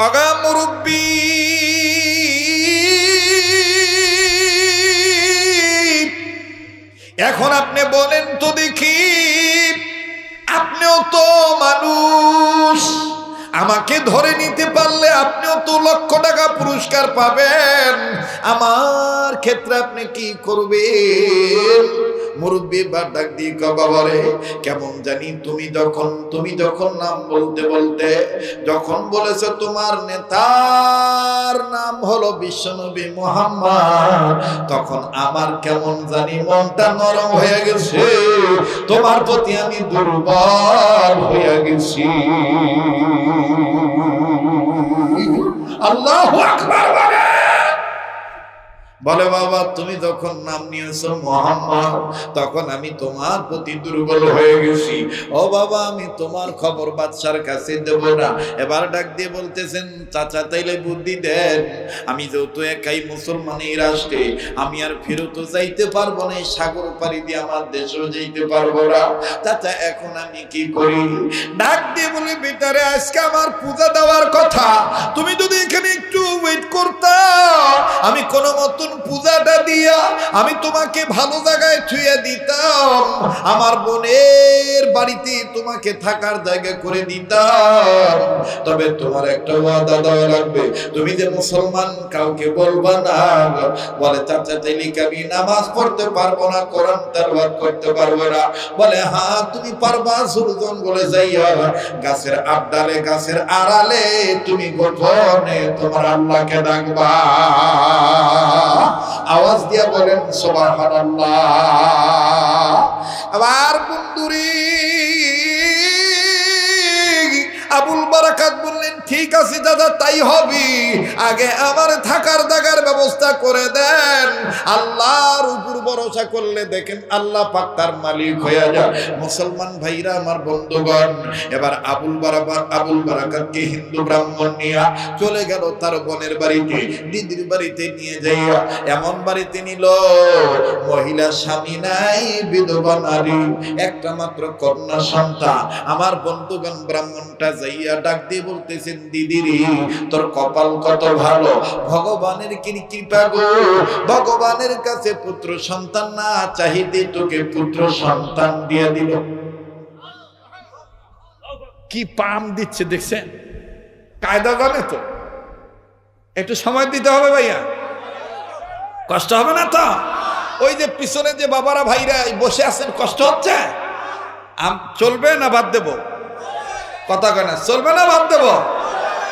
আগা মুরব্বী, এখন আপনি বলেন তো দেখি, আপনিও তো মানুষ, আমাকে ধরে নিতে পারলে আপনিও তো লক্ষ টাকা পুরস্কার পাবেন, আমার ক্ষেত্রে আপনি কি করবেন? মুরব্বী বার ডাক দিয়ে বাবারে, কেমন জানি তুমি যখন নাম বলতে বলতে যখন বলেছো তোমার নেতার নাম হলো বিশ্বনবী মুহাম্মদ, তখন আমার কেমন জানি মনটা নরম হয়ে গেছে, তোমার প্রতি আমি দুর্বল হয়ে গেছি। আল্লাহু আকবার বলে বাবা, তুমি যখন নাম নিয়েছো মুহাম্মদ, তখন আমি তোমার প্রতি দুর্বল হয়ে গেছি। ও বাবা, আমি তোমার খবর বাদশার কাছে দেব না। এবার ডাক দিয়ে বলতেছেন, চাচা তাইলে বুদ্ধি দেন, আমি যেহেতু একাই মুসলমান এই রাষ্ট্রে, আমি আর ফেরত যাইতে পারবো না, সাগর পাড়ি দিয়ে আমার দেশেও যাইতে পারবো না। চাচা এখন আমি কি করি? ডাক দিয়ে বলে, বেটারে আজকে আমার পূজা দেওয়ার কথা, তুমি যদি এখানে একটু ওয়েট করতা, আমি কোনো মতন পূজাটা দিয়া আমি তোমাকে ভালো জায়গায় ছুঁয়ে দিতাম, আমার বোনের বাড়িতে তোমাকে থাকার জায়গা করে দিতাম। তবে তোমার একটা ওয়াদা দেওয়া লাগবে, তুমি যে মুসলমান কাউকে বলবা না। বলে চাচা তাইলে আমি নামাজ পড়তে পারবো না, কোরআন তেলাওয়াত করতে পারবো না। বলে হ্যাঁ তুমি পারবা, সুরজন বলে যাইয়া গাছের আড়ালে গাছের আড়ালে তুমি গোপনে তোমার আল্লাহকে ডাকবা। আওয়াজ দিয়া বলেন সুবহানাল্লাহ। আবার বন্ধুরি আবুল বারাকাত বললেন, ঠিক আছে দাদা তাই হবে, আগে আমার থাকার জায়গার ব্যবস্থা করে দেন। আল্লাহর উপর ভরসা করলে দেখেন আল্লাহ পাক তার মালিক হয়ে যায়। মুসলমান ভাইরা আমার বন্ধুগণ, এবার আবুল বারাকাতকে হিন্দু ব্রাহ্মণ নিয়ে চলে গেল তার বোনের বাড়িতে, দিদির বাড়িতে নিয়ে যাইয়া এমন বাড়িতে নিল, মহিলা স্বামী নাই, বিধবা নারী, একটা মাত্র কন্যা সন্তান। আমার বন্ধুগণ, ব্রাহ্মণটা যাইয়া ডাক দিয়ে বলতেছেন, দিদিরে তোর কপাল কত ভালো, ভগবানের কি কৃপা গো, ভগবানের কাছে পুত্র সন্তান না চাহিতে তোকে পুত্র সন্তান দিয়ে দিল। কি পাম দিচ্ছে দেখছেন, কায়দা জানে তো, একটু সময় দিতে হবে ভাইয়া, কষ্ট হবে না তো? ওই যে পিছনে যে বাবারা ভাইরা বসে আছেন, কষ্ট হচ্ছে? চলবে না বাদ দেব? কথা কয় না, চলবে না বাদ দেব?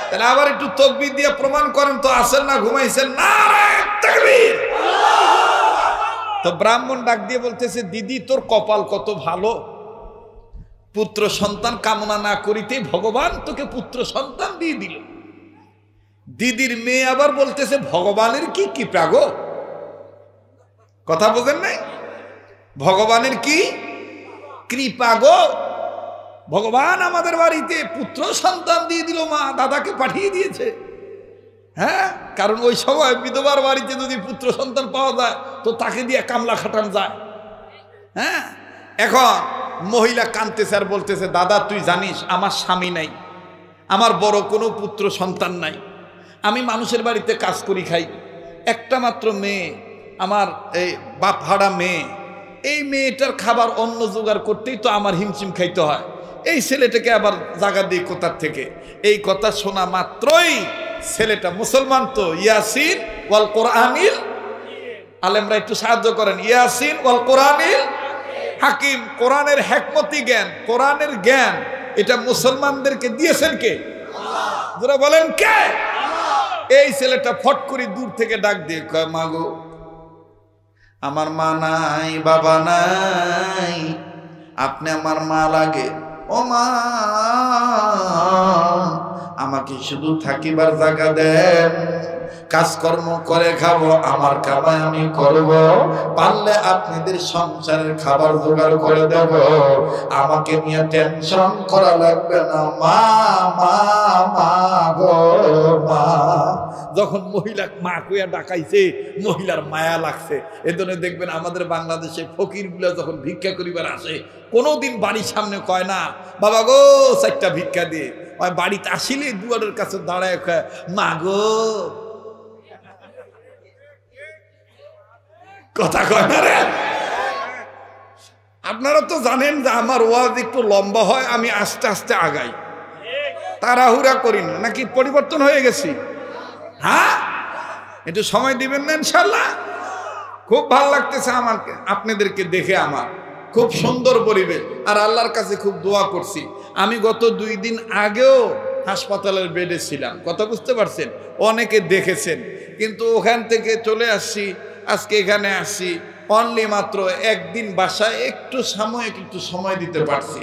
তাহলে আবার একটু তাকবীর দিয়ে প্রমাণ করেন তো, আসেন না ঘুমাইছেন? নারায়ে তাকবীর। তো ব্রাহ্মণ ডাক দিয়ে বলতেছে, দিদি তোর কপাল কত ভালো, পুত্র সন্তান কামনা না করিতেই ভগবান তোকে পুত্র সন্তান দিয়ে দিল। দিদির মেয়ে আবার বলতেছে, ভগবানের কি কৃপা গো, কথা বোঝেন নাই? ভগবানের কি কৃপা গো, ভগবান আমাদের বাড়িতে পুত্র সন্তান দিয়ে দিল, মা দাদাকে পাঠিয়ে দিয়েছে। হ্যাঁ, কারণ ওই সময় বিধবার বাড়িতে যদি পুত্র সন্তান পাওয়া যায় তো তাকে দিয়ে কামলা খাটান যায়। হ্যাঁ, এখন মহিলা কাঁদতেছে আর বলতেছে, দাদা তুই জানিস আমার স্বামী নাই, আমার বড় কোনো পুত্র সন্তান নাই, আমি মানুষের বাড়িতে কাজ করি খাই, একটা মাত্র মেয়ে, আমার এই বাপ হারা মেয়ে, এই মেয়েটার খাবার অন্য জোগাড় করতেই তো আমার হিমশিম খাইতে হয়, এই ছেলেটাকে আবার জায়গা দিই কোথার থেকে? এই কথা শোনা মাত্রই ছেলেটা মুসলমান তো, ইয়াসিন ওয়াল কোরআনিল, আলেমরা একটু সাহায্য করেন, ইয়াসিন ওয়াল কোরআনিল হাকিম, কোরআনের হিকমতি জ্ঞান, কোরআনের জ্ঞান এটা মুসলমানদেরকে দিয়েছেন কে? যারা বলেন কে? এই ছেলেটা ফট করে দূর থেকে ডাক দিয়ে কয়, মা গো আমার মা নাই, বাবা নাই, আপনি আমার মা লাগে, ও মা আমাকে শুধু থাকিবার জায়গা দেন, কাজকর্ম করে খাবো, আমার কামাই আমি করব, পারলে আপনাদের সংসারের খাবার জোগাড় করে দেব, আমাকে নিয়ে টেনশন করা লাগবে না, মা মা মা গো মা। যখন মহিলা মা কইয়া ডাকাইছে, মহিলার মায়া লাগছে। এজন্য দেখবেন আমাদের বাংলাদেশে ফকিরগুলা যখন ভিক্ষা করিবার আসে, কোনোদিন বাড়ির সামনে কয় না, বাবা গো চারটা ভিক্ষা দিয়ে, ওই বাড়িতে আসিলে দুয়ারের কাছে দাঁড়ায় মা গো, কথা কয় না রে। আপনারা তো জানেন যে আমার ওয়াজ একটু লম্বা হয়, আমি আস্তে আস্তে আগাই, তাড়াহুড়া করি না। নাকি পরিবর্তন হয়ে গেছি? হ্যাঁ, একটু সময় দিবেন না ইনশাল্লাহ? খুব ভালো লাগতেছে আমাকে আপনাদেরকে দেখে, আমার খুব সুন্দর পরিবেশ। আর আল্লাহর কাছে খুব দোয়া করছি। আমি গত 2 দিন আগেও হাসপাতালের বেডে ছিলাম, কথা বুঝতে পারছেন? অনেকে দেখেছেন, কিন্তু ওখান থেকে চলে আসছি, আজকে এখানে আসছি। অনলি মাত্র একদিন বাসায় একটু সময় দিতে পারছি।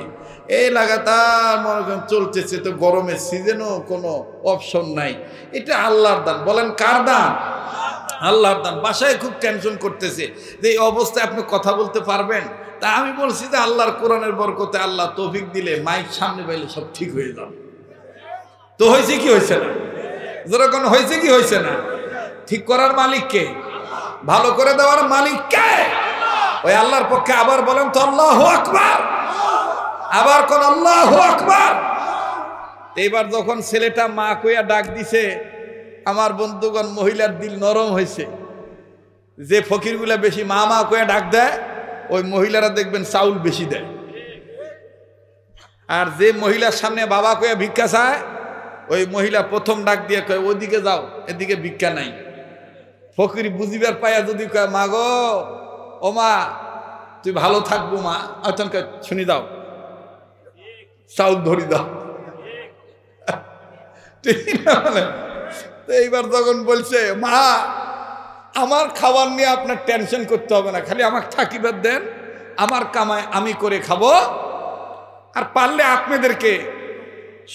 এই লাগাতার মনে করেন চলতেছে, তো গরমের সিজনও কোনো অপশন নাই। এটা আল্লাহর দান। বলেন কার দান? আল্লাহর দান। বাসায় খুব টেনশন করতেছে যে এই অবস্থায় আপনি কথা বলতে পারবেন। তা আমি বলছি যে আল্লাহর কোরআনের বরকতে আল্লাহ তৌফিক দিলে মাইক সামনে পাইলে সব ঠিক হয়ে যাবে। তো হয়েছে কি হয়েছে না? যেরকম হয়েছে কি হয়েছে না? ঠিক করার মালিক কে? ভালো করে দেওয়ার মালিক কে? ওই আল্লাহর পক্ষে আবার বলেন তো আল্লাহু আকবার। আবার কোন আল্লাহু আকবার। এইবার যখন ছেলেটা মা কইয়া ডাক দিছে, আমার বন্ধুগণ মহিলার দিল নরম হয়েছে। যে ফকিরগুলা বেশি মা মা কইয়া ডাক দেয়, ওই মহিলারা দেখবেন চাউল বেশি দেয়। আর যে মহিলার সামনে বাবা কইয়া ভিক্ষা চায়, ওই মহিলা প্রথম ডাক দিয়ে কয় ওদিকে যাও, এদিকে ভিক্ষা নাই। ফকির বুঝিবার পাইয়া যদি কয় মা গো, ও মা তুই ভালো থাকবো মা, অতন শুনি দাও, চাউল ধরি দাও। ঠিক না? তো এইবার যখন বলছে মা আমার খাবার নিয়ে আপনার টেনশন করতে হবে না, খালি আমাকে থাকিবার দেন, আমার কামাই আমি করে খাবো, আর পারলে আপনাদেরকে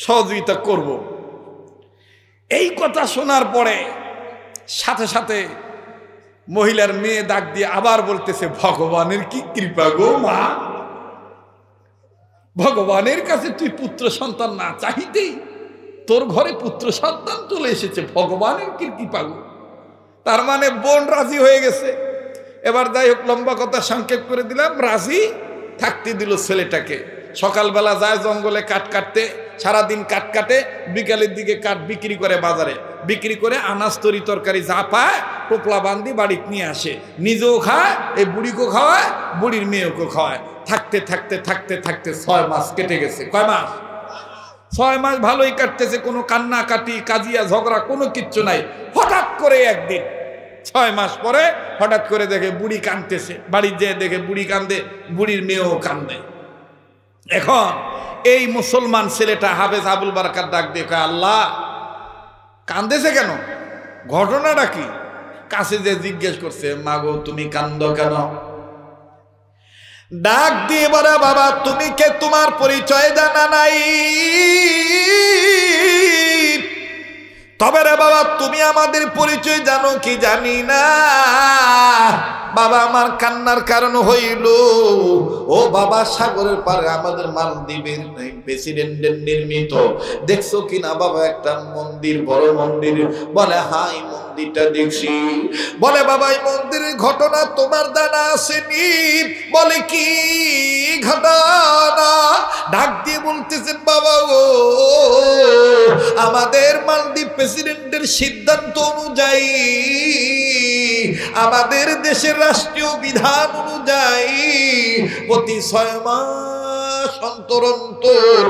সহযোগিতা করব। এই কথা শোনার পরে সাথে সাথে মহিলার মেয়ে ডাক দিয়ে আবার বলতেছে ভগবানের কি কৃপা গো মা, ভগবানের কাছে তুই পুত্র সন্তান না চাইতেই তোর ঘরে পুত্র সন্তান চলে এসেছে, ভগবানের কি কৃপা গো। তার মানে বোন রাজি হয়ে গেছে। এবার যাই হোক, লম্বা কথা সংক্ষেপ করে দিলাম, রাজি থাকতে দিল ছেলেটাকে। সকালবেলা যায় জঙ্গলে কাঠ কাটতে, সারাদিন কাঠ কাটে, বিকালের দিকে কাঠ বিক্রি করে বাজারে, বিক্রি করে আনাজ তরি তরকারি যা পায় টোপলা বান্ধি বাড়িতে নিয়ে আসে, নিজেও খায়, এই বুড়িকেও খাওয়ায়, বুড়ির মেয়েকেও খাওয়ায়। থাকতে থাকতে থাকতে থাকতে 6 মাস কেটে গেছে। কয় মাস? 6 মাস ভালোই কাটতেছে, কোনো কান্না কাটি কাজিয়া ঝগড়া কোনো কিচ্ছু নাই। হঠাৎ করে একদিন 6 মাস পরে হঠাৎ করে দেখে বুড়ি কাঁদতেছে, বাড়ি যেয়ে দেখে বুড়ি কান্দে, বুড়ির মেয়েও কান্দে। এখন এই মুসলমান ছেলেটা হাফেজ আবুল বারাকাত ডাক দিয়ে কয় আল্লাহ কান্দেছে কেন, ঘটনাটা কি? কাছে যে জিজ্ঞেস করছে মা গো তুমি কান্দো কেন? ডাক দিয়ে বলে বাবা তুমি কে, তোমার পরিচয় জানা নাই, তবে রে বাবা তুমি আমাদের পরিচয় জানো কি জানি না। বাবা আমার কান্নার কারণ হইল, ও বাবা সাগরের পারে আমাদের মালদ্বীপের প্রেসিডেন্টের নির্মিত দেখছো কিনা বাবা একটা মন্দির, বড় মন্দির? বলে হাই মন্দিরটা দেখছি। বলে বাবা এই মন্দিরের ঘটনা তোমার জানা আসেনি? বলে কি ঘটনা? ডাক দিয়ে বলতেছেন বাবা ও আমাদের মালদ্বীপ প্রেসিডেন্টের সিদ্ধান্ত অনুযায়ী, আমাদের দেশের রাষ্ট্রীয় বিধান অনুযায়ী প্রতি 6 মাস অন্তর অন্তর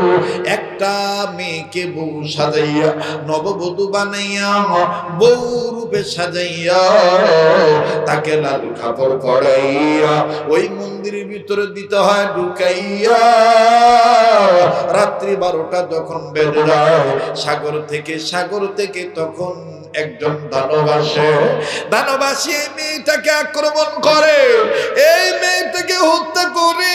একটা মেয়েকে বউ সাজাইয়া, নববধূ বানাইয়া, বউ রূপে সাজাইয়া, তাকে লাল কাপড় পরাইয়া ওই মন্দিরের ভিতরে দিতে হয় ঢুকাইয়া। রাত্রি 12টা যখন বেজে যায়, সাগর থেকে তখন একজন দানব আসে। দানব আসে মেয়েটাকে আক্রমণ করে, এই মেয়েটাকে হত্যা করে।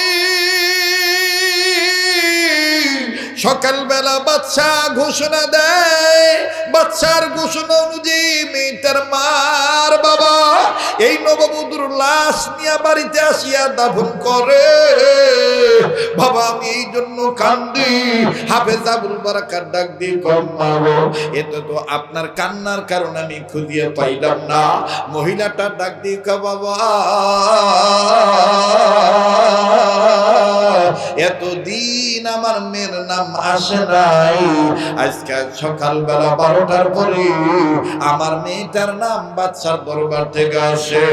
সকালবেলা বাদশা ঘোষণা দেয়, বাদশার ঘোষণা অনুযায়ী মেয়েটার মার বাবা এই নববধূর লাশ নিয়ে বাড়িতে আসিয়া দাফন করে। বাবা আমি এই জন্য কান্দি। হাফেজ আবুল বারাকাত ডাক দিয়ে কমাবো, এটা তো আপনার কান্নার কারণ আমি খুঁজিয়ে পাইলাম না। মহিলাটা ডাক দিয়ে বাবা এতদিন আমার মেয়ের নাম আসে নাই, আজকে সকালবেলা 12টার পরে আমার মেয়েটার নাম বাদশার দরবার থেকে আসে।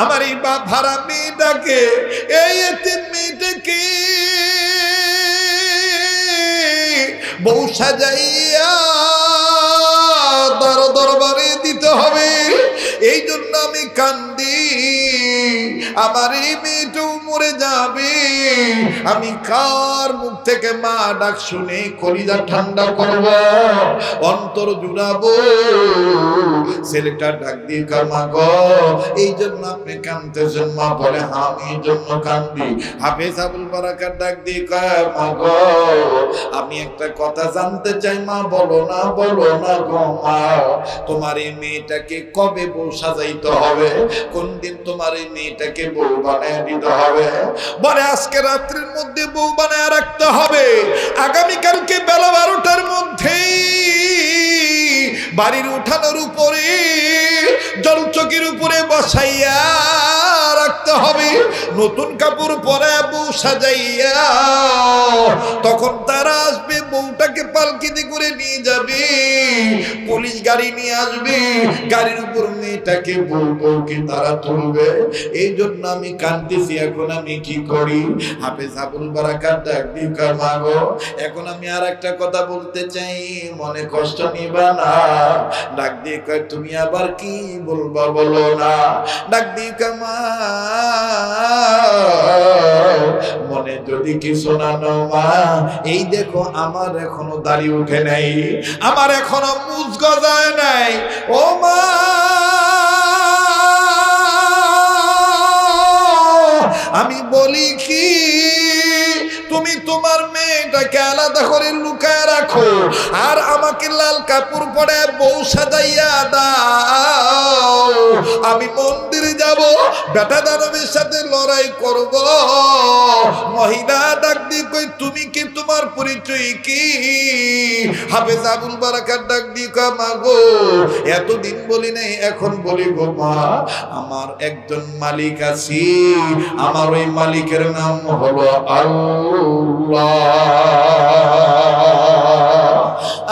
আমার এই বাপ ভাড়া মেয়েটাকে, এই এতিম মেয়েটাকে বউ সাজাইয়া দরবারে দিতে হবে। এই জন্য আমি কান্দি, আমার এই মেয়েটাও মরে যাবে। আমি কার মুখ থেকে মা ডাক শুনে কলিজা ঠান্ডা করব, অন্তর জুড়াবো। ছেলেটা ডাক দিয়ে মা গো, এই জন্য আপনি কাঁদতেছেন? মা বলে হ্যাঁ, আমি এই জন্য কান্দি। হাফেজ আবুল বারাকার ডাক দিয়ে মা গো, আমি একটা কথা জানতে চাই। মা বলো না, বলো না গো মা, তোমার এই মেয়েটাকে কবে বউ সাজাইতে হবে? কোন দিন তোমার এই মেয়েটাকে বউ বানায় দিতে হবে? বলে আজকে রাত্রির মধ্যে বউ বানায় রাখতে হবে। আগামীকালকে বেলা 12টার মধ্যেই বাড়ির উঠানোর উপরে জলচকির উপরে বসাইয়া রাখতে হবে। নতুন কাপড় পরে বউ সাজাইয়া, তখন তারা আসবে, বউটাকে পালকিতে করে নিয়ে যাবে, পুলিশ গাড়ি নিয়ে আসবে, গাড়ির উপর মেয়েটাকে বউকে তারা তুলবে। এই জন্য আমি কাঁদতেছি। এখন আমি কি করি? হাফেজ আবুল বারাকাত ডাক দিয়ে মা গো, এখন আমি আর একটা কথা বলতে চাই, মনে কষ্ট নিবা না। ডাক দিয়ে কয় তুমি আবার কি বলবা, বলো না। ডাক দিয়ে মা, মনে যদি কিছু না নাও মা, এই দেখো আমার এখনো দাড়ি উঠে নাই, আমার এখনো মুজ গজায় নাই। ও মা, আমি বলি কি, তুমি তোমার মেয়েটাকে আলাদা করে লুকায় রাখো, আর আমাকে লাল কাপড় পরে বউ সাজাইয়া দাও। আমি মন্দিরে যাব, বেটা দানবের সাথে লড়াই করব। মহিলা ডাক দিয়ে কই তুমি কি, তোমার পরিচয় কি? হাফেজ আবুল বারাকাত ডাক দিয়ে কয় মা গো, এতদিন বলি নাই, এখন বলি গো মা, আমার একজন মালিক আছে, আমার ওই মালিকের নাম হলো আল্লাহ,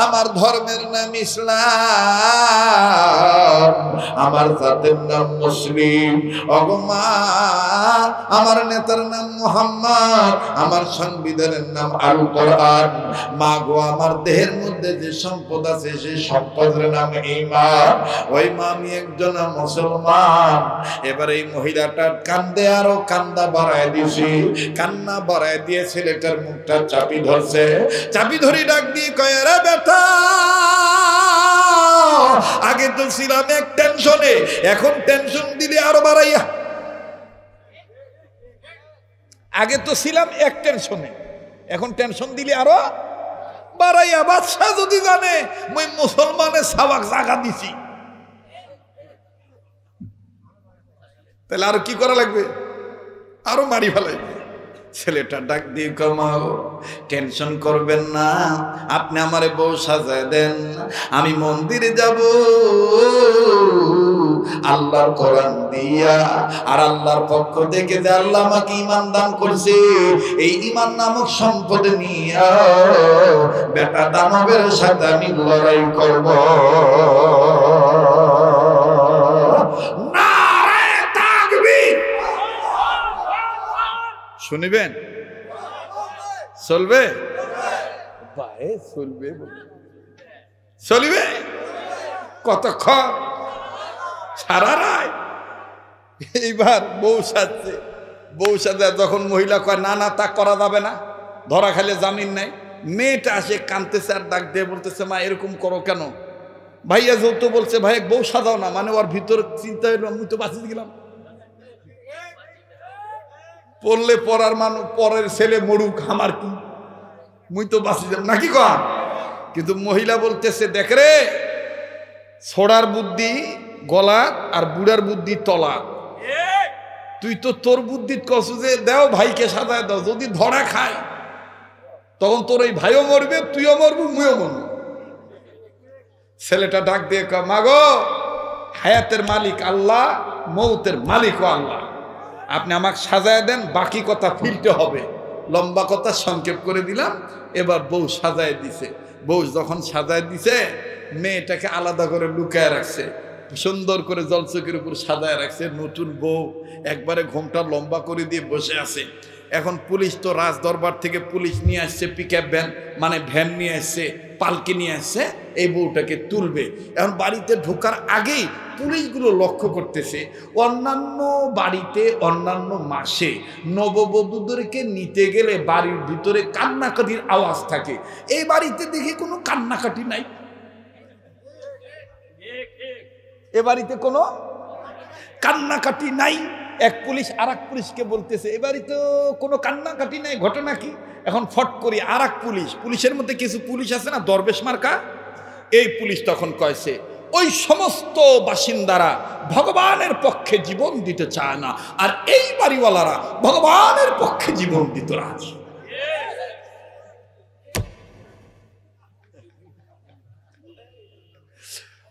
আমার ধর্মের নাম ইসলাম, আমার জাতের নাম মুসলিম। ওগো মা, আমার নেতার নাম মুহাম্মদ, আমার সংবিধানের নাম আল কোরআন। মা গো, আমার দেহের মধ্যে যে সম্পদ আছে সেই সম্পদের নাম ঈমান। ওই মা, আমি একজন মুসলমান। এবার এই মহিলাটা কান্দে, আরো কান্দা বাড়ায় দিয়েছি, কান্না বাড়ায় দিয়ে ছেলেটার মুখটা চাপি ধরছে। চাপি ধরে ডাক দিয়ে কয় রে বেটা, আগে তো ছিলাম এক টেনশনে, এখন টেনশন দিলে আরো বাড়াইয়া। আগে তো ছিলাম এক টেনশনে, এখন টেনশন দিলে আরো বাড়াইয়া। বাদশা যদি জানে মই মুসলমানের সাবাক জাগা দিছি, তাহলে আরো কি করা লাগবে? আরো মারি ফেলাইবে। ছেলেটা ডাক দিয়ে কমাও, টেনশন করবেন না, আপনি আমারে বউ সাজায় দেন, আমি মন্দিরে যাব আল্লাহর কোরআন দিয়া, আর আল্লাহর পক্ষ থেকে যে আল্লাহ আমাকে ঈমান দান করছে, এই ঈমান নামক সম্পদ নিয়ে বেটা দানবের সাথে আমি লড়াই করব। শুনিবেন? চলবে? চলবে, চলবে কতক্ষণ? সারা রাত। এইবার বউ সাজছে, বউ সাজা যখন মহিলা কয় না না তা করা যাবে না, ধরা খালে জামিন নাই, মেয়েটা আসে কাঁদতেছে আর ডাক দিয়ে বলতেছে মা এরকম করো কেন? ভাইয়া যেহেতু বলছে ভাই বউ সাজাও না, মানে ওর ভিতর চিন্তা হইল আমি তো বাঁচিয়ে গেলাম, পড়লে পড়ার মানুষ, পরের ছেলে মরুক আমার কি, মুই তো বাঁচি যাব নাকি কন? কিন্তু মহিলা বলতেছে দেখ রে, ছোড়ার বুদ্ধি গলা আর বুড়ার বুদ্ধি তলা, তুই তো তোর বুদ্ধি কসু যে দেও ভাইকে সাজায় দাও, যদি ধরা খায় তখন তোর এই ভাইও মরবে, তুইও মরবি, মুইও মরবো। ছেলেটা ডাক দিয়ে কয় মা গো, হায়াতের মালিক আল্লাহ, মৌতের মালিকও আল্লাহ, আপনি আমাকে সাজায় দেন, বাকি কথা ফিরতে হবে। লম্বা কথা সংক্ষেপ করে দিলাম। এবার বউ সাজায় দিছে। বউ যখন সাজায় দিছে, মেয়েটাকে আলাদা করে লুকায় রাখছে, সুন্দর করে জলচকির উপর সাজায় রাখছে। নতুন বউ একবারে ঘোমটা লম্বা করে দিয়ে বসে আছে। এখন পুলিশ তো রাজ দরবার থেকে পুলিশ নিয়ে আসছে, পিকআপ ভ্যান মানে ভ্যান নিয়ে আসছে, পালকি নিয়ে আসছে, এই বউটাকে তুলবে। এখন বাড়িতে ঢোকার আগেই পুলিশগুলো লক্ষ্য করতেছে অন্যান্য বাড়িতে অন্যান্য মাসে নববধূদেরকে নিতে গেলে বাড়ির ভিতরে কান্নাকাটির আওয়াজ থাকে, এই বাড়িতে দেখি কোনো কান্নাকাটি নাই। এ বাড়িতে কোনো কান্নাকাটি নাই। এক পুলিশ আর এক পুলিশকে বলতেছে এ বাড়িতে কোনো কান্নাকাটি নাই, ঘটনা কি? এখন ফট করি আর এক পুলিশের মধ্যে কিছু পুলিশ আছে না দরবেশ মার্কা, এই পুলিশ তখন কয়েছে ওই সমস্ত বাসিন্দারা ভগবানের পক্ষে জীবন দিতে চায় না, আর এই বাড়িওয়ালারা ভগবানের পক্ষে জীবন দিতে রাজি।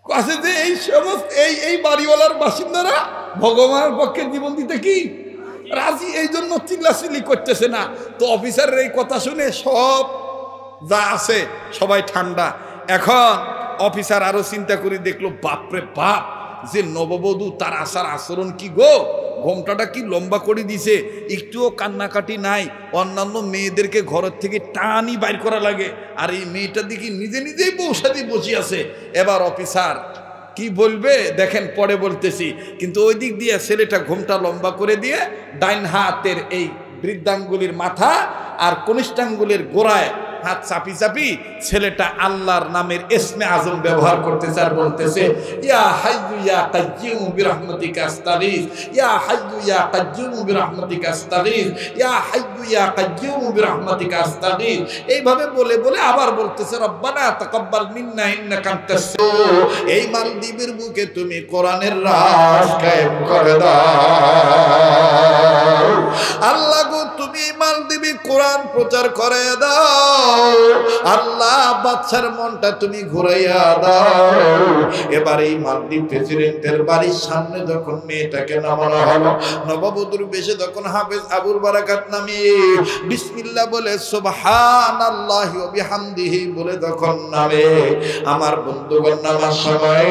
কাছে যে এই সমস্ত এই বাড়িওয়ালার বাসিন্দারা ভগবানের পক্ষে জীবন দিতে কি রাজি, এই জন্য চিল্লাচিল্লি করতেছে না। তো অফিসারের এই কথা শুনে সব যা আছে সবাই ঠান্ডা। এখন অফিসার আরো চিন্তা করে দেখলো, বাপরে বাপ, যে নববধূ তার আসার আচরণ কি গো, ঘোমটাটা কি লম্বা করে দিছে, একটুও কান্নাকাটি নাই। অন্যান্য মেয়েদেরকে ঘরের থেকে টানি বাইর করা লাগে, আর এই মেয়েটা দেখি নিজে নিজেই বৌসাদি বসে আছে। এবার অফিসার কি বলবে দেখেন, পরে বলতেছি। কিন্তু ওই দিক দিয়ে ছেলেটা ঘোমটা লম্বা করে দিয়ে ডাইন হাতের এই বৃদ্ধাঙ্গুলির মাথা আর কনিষ্ঠাঙ্গুলের গোড়ায় হাত চাপি চাপি ছেলেটা আল্লাহর নামের ইসমে আজম ব্যবহার করতেছে আর বলতেছে, ইয়া হাইয়্যু ইয়া কাইয়্যুম বিরহমাতিকা আস্তাগীথ, ইয়া হাইয়্যু ইয়া কাইয়্যুম বিরহমাতিকা আস্তাগীথ, ইয়া হাইয়্যু ইয়া কাইয়্যুম বিরহমাতিকা আস্তাগীথ। এইভাবে বলে বলে আবার বলতেছে, রব্বানা তাকাব্বাল মিন্না ইন্নাকা আনতাস। এই মালদ্বীপের বুকে তুমি কোরআনের রাজ কায়েম করে দাও। আল্লাহ গো, তুমি মালদ্বীপে কোরআন প্রচার করে দাও। আল্লাহ, বাদশার মনটা তুমি ঘুরাইয়া দাও। এবার এই মালদ্বীপ প্রেসিডেন্টের বাড়ির সামনে যখন মেয়েটাকে নামানো হলো, নববধূর বেশে যখন হাফেজ আবুল বারাকাত নামে বিসমিল্লাহ বলে সুবহানাল্লাহি ওয়া বিহামদিহি বলে যখন নামে, আমার বন্ধুগণ নামার সময়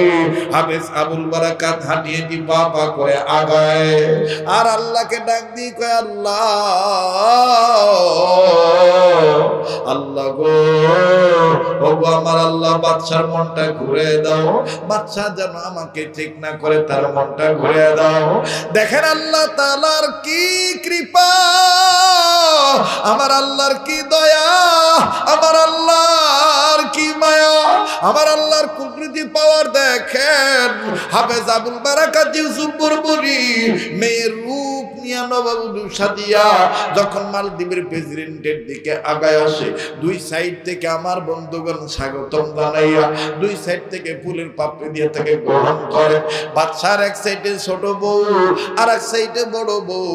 হাফেজ আবুল বারাকাত হাঁটিয়ে দি বাবা করে আগায় আর আল্লাহকে ডাক দিয়ে কয়, আল্লাহ আল্লাহ গো, ওগো আমার আল্লাহ, বাদশার মনটা ঘুরে দাও। বাদশা যেন আমাকে ঠিক না করে তার মনটা ঘুরে দাও। দেখেন আল্লাহ তাআলার কি কৃপা, আমার আল্লাহর কি দয়া, আমার আল্লাহর কি মায়া, আমার আল্লাহর কুদরতি পাওয়ার দেখেন। হাফেজ আবুল বারাকাত ইউসুফ বুরবুরি মেয়ের রূপ নিয়ে নববধূ সাজিয়া যখন মালদ্বীপের প্রেসিডেন্টের দিকে আগায় আসে, দুই সাইড থেকে আমার বন্ধুগণ স্বাগতম জানাইয়া দুই সাইড থেকে ফুলের পাপড়ি দিয়ে তাকে গ্রহণ করে। বাদশার এক সাইডে ছোট বউ আর এক সাইডে বড় বউ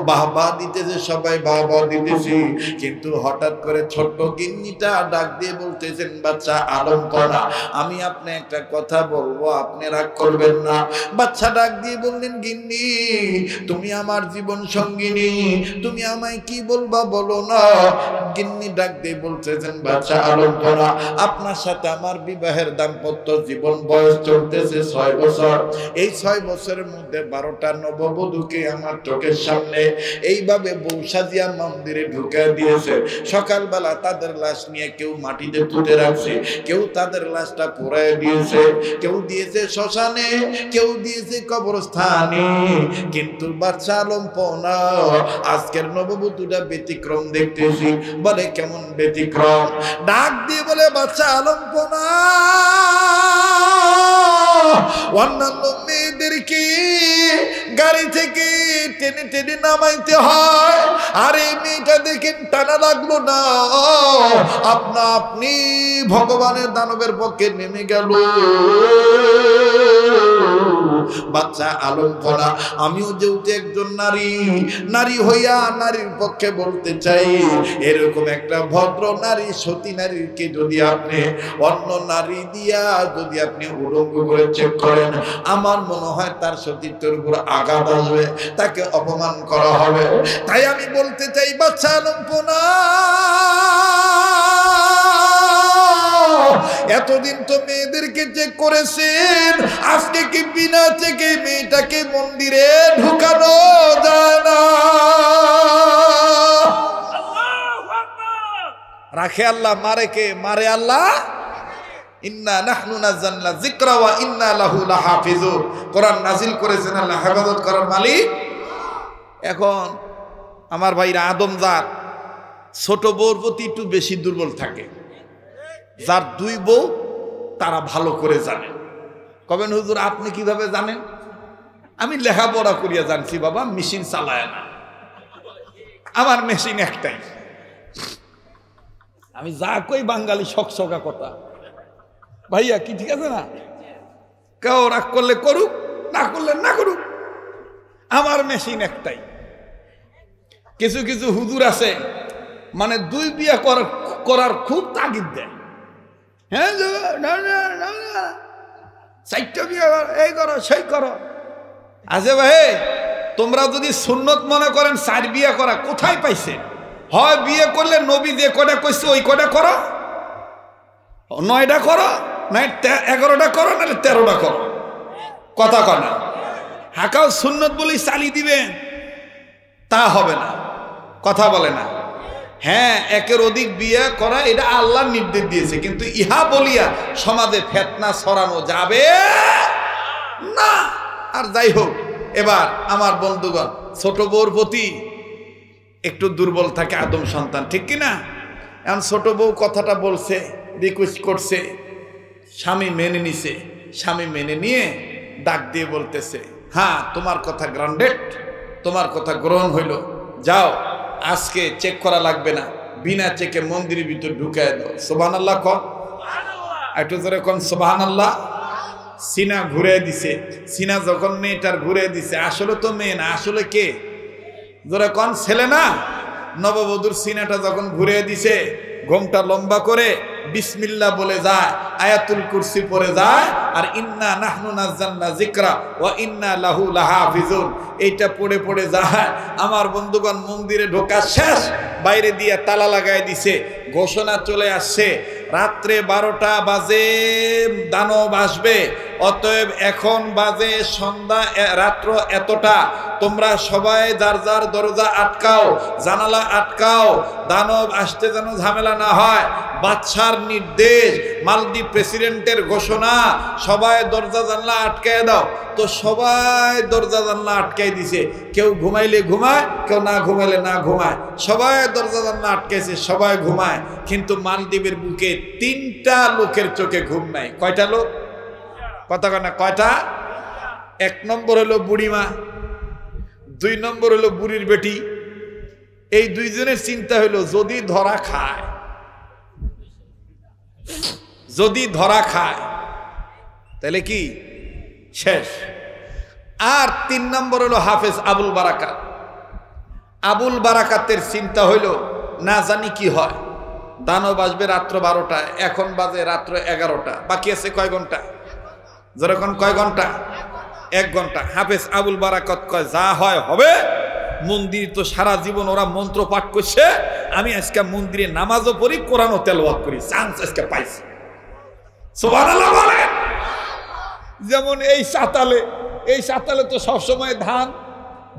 বাহবা দিতেছে, সবাই বাহবা দিতেছি। কিন্তু হঠাৎ করে ছোট্ট গিন্নিটা ডাক দিয়ে বলতেছেন, বাচ্চা আলম করা, আমি আপনি একটা কথা বলবো, আপনি রাগ করবেন না। বাচ্চা ডাক দিয়ে বললেন, গিন্নি তুমি আমার জীবন সঙ্গিনী, তুমি আমায় কি বলবা বলো না। গিন্নি ডাক দিয়ে বলতেছেন, বাচ্চা আলম করা, আপনার সাথে আমার বিবাহের দাম্পত্য জীবন বয়স চলতেছে 6 বছর। এই 6 বছরের মধ্যে 12টা নববধূকে আমার চোখের সামনে এইভাবে বউ সাজিয়া মন্দিরে ঢুকে দিয়েছে। সকালবেলা তাদের লাশ নিয়ে কেউ মাটিতে পুঁতে রাখছে, কেউ তাদের লাশটা পোড়ায় দিয়েছে, কেউ দিয়েছে শ্মশানে, কেউ দিয়েছে কবরস্থানে। কিন্তু বাচ্চা আলম পোনা আজকের নববধূটা ব্যতিক্রম দেখতেছি। বলে কেমন ব্যতিক্রম? ডাক দিয়ে বলে, বাচ্চা আলম পোনা অন্যান্য মেয়েদেরকে গাড়ি থেকে টেনে টেনে নামাইতে হয়, আর এই মেয়েটা দেখেন টানা লাগলো না, আপনা আপনি ভগবানের দানবের পক্ষে নেমে গেল। বাচ্চা আলম পড়া আমিও যেহেতু একজন নারী হইয়া নারীর পক্ষে বলতে চাই, এরকম একটা ভদ্র নারী সতী নারীকে যদি আপনি অন্য নারী দিয়া যদি আপনি উলঙ্গ করে চেক করেন, আমার মনে হয় তার সতীত্বের উপর আঘাত আসবে, তাকে অপমান করা হবে। তাই আমি বলতে চাই বাচ্চা আলম পোনা, এতদিন তো মেয়েদেরকে চেক করেছেন, আজকে কি বিনা চেকে মেয়েটাকে মন্দিরে ঢুকানো যায় না? রাখে আল্লাহ, মারে কে? মারে আল্লাহ। ইন্না নাহনু নাযালনা যিকরা ওয়া ইন্না লাহু লাহাফিজুন। কোরআন নাজিল করেছেন আল্লাহ, হেফাজত করার মালিক। এখন আমার ভাইরা আদমজাত ছোট বউর প্রতি একটু বেশি দুর্বল থাকে। যার দুই বউ তারা ভালো করে জানে। কবেন হুজুর আপনি কিভাবে জানেন? আমি লেখাপড়া করিয়া জানছি বাবা, মেশিন চালায় না, আমার মেশিন একটাই। আমি যা কই বাঙালি শকশকা কথা, ভাইয়া কি ঠিক আছে না? কেউ রাগ করলে করুক, না করলে না করুক, আমার মেশিন একটাই। কিছু কিছু হুজুর আছে মানে দুই বিয়ে করার খুব তাগিদ দেয়। হ্যাঁ চারটা বিয়ে এই করো সেই করো। আচ্ছা ভাই, তোমরা যদি সুন্নত মনে করেন চার বিয়ে করা, কোথায় পাইছে? হয় বিয়ে করলে নবী যে কটা কইছে ওই কটা করো, 9টা করো, নয় 11টা করো, নাহলে 13টা করো। কথা কনা হাকাও সুন্নত বলেই চালিয়ে দিবেন, তা হবে না। কথা বলে না। হ্যাঁ, একের অধিক বিয়ে করা এটা আল্লাহ নির্দেশ দিয়েছে, কিন্তু ইহা বলিয়া সমাজে ফেতনা ছড়ানো যাবে না। আর যাই হোক, এবার আমার বন্ধুগণ, ছোট বউর প্রতি একটু দুর্বল থাকে আদম সন্তান, ঠিক কিনা? এখন ছোট বউ কথাটা বলছে, রিকোয়েস্ট করছে, স্বামী মেনে নিছে। স্বামী মেনে নিয়ে ডাক দিয়ে বলতেছে, হ্যাঁ তোমার কথা গ্রান্ডেড, তোমার কথা গ্রহণ হইল, যাও আজকে চেক করা লাগবে না, বিনা চেকে মন্দিরের ভিতর ঢুকায় দাও। সুবহানাল্লাহ কন, একটু জোরে কন সুবহানাল্লাহ। সিনা ঘুরে দিছে। সিনা যখন মেয়েটার ঘুরে দিছে, আসলে তো মেয়ে না, আসলে কে? জোরে কন, ছেলে না? নববধূর সিনাটা যখন ঘুরে দিছে, ঘোমটা লম্বা করে বিসমিল্লাহ বলে যায়, আয়াতুল কুরসি পড়ে যায়, আর ইন্না নাহনু নাযালনা যিকরা ওয়া ইন্না লাহু লাহাফিজুন এইটা পড়ে পড়ে যায়। আমার বন্ধুগণ, মন্দিরে ঢোকা শেষ, বাইরে দিয়ে তালা লাগায় দিছে, ঘোষণা চলে আসছে, রাত্রে 12টা বাজে দানব আসবে, অতএব এখন বাজে সন্ধ্যা, রাত্র এতটা, তোমরা সবাই যার যার দরজা আটকাও, জানালা আটকাও, দানব আসতে যেন ঝামেলা না হয়। বাদশার নির্দেশ, মালদ্বীপ প্রেসিডেন্টের ঘোষণা, সবাই দরজা জানলা আটকায় দাও। তো সবাই দরজা জানলা আটকাই দিছে, কেউ ঘুমাইলে ঘুমায়, কেউ না ঘুমাইলে না ঘুমায়, সবাই দরজা জানলা আটকাইছে, সবাই ঘুমায়। কিন্তু মালদ্বীপের বুকে 3টা লোকের চোখে ঘুম নাই। কয়টা লোক? কথা কয় না, কয়টা? 1 নম্বর হলো বুড়িমা, 2 নম্বর হলো বুড়ির বেটি। এই দুইজনের চিন্তা হলো যদি ধরা খায়, যদি ধরা খায় তাহলে কি শেষ। আর 3 নম্বর হলো হাফেজ আবুল বারাকাত। আবুল বারাকাতের চিন্তা হইল না জানি কি হয়, দানব আসবে রাত্র 12টা, এখন বাজে রাত্র 11টা, বাকি আছে কয় ঘন্টা? যেরকম কয় ঘন্টা? 1 ঘন্টা। হাফেজ আবুল বারাকাত কয় যা হয় হবে, মন্দির তো সারা জীবন ওরা মন্ত্র পাঠ করছে, আমি আজকে মন্দিরে নামাজও পড়ি, কোরআনও তেলাওয়াত করি, চান্স আজকে পাইছি। সুবহানাল্লাহ বলেন। যেমন এই সাতালে তো সবসময় ধান,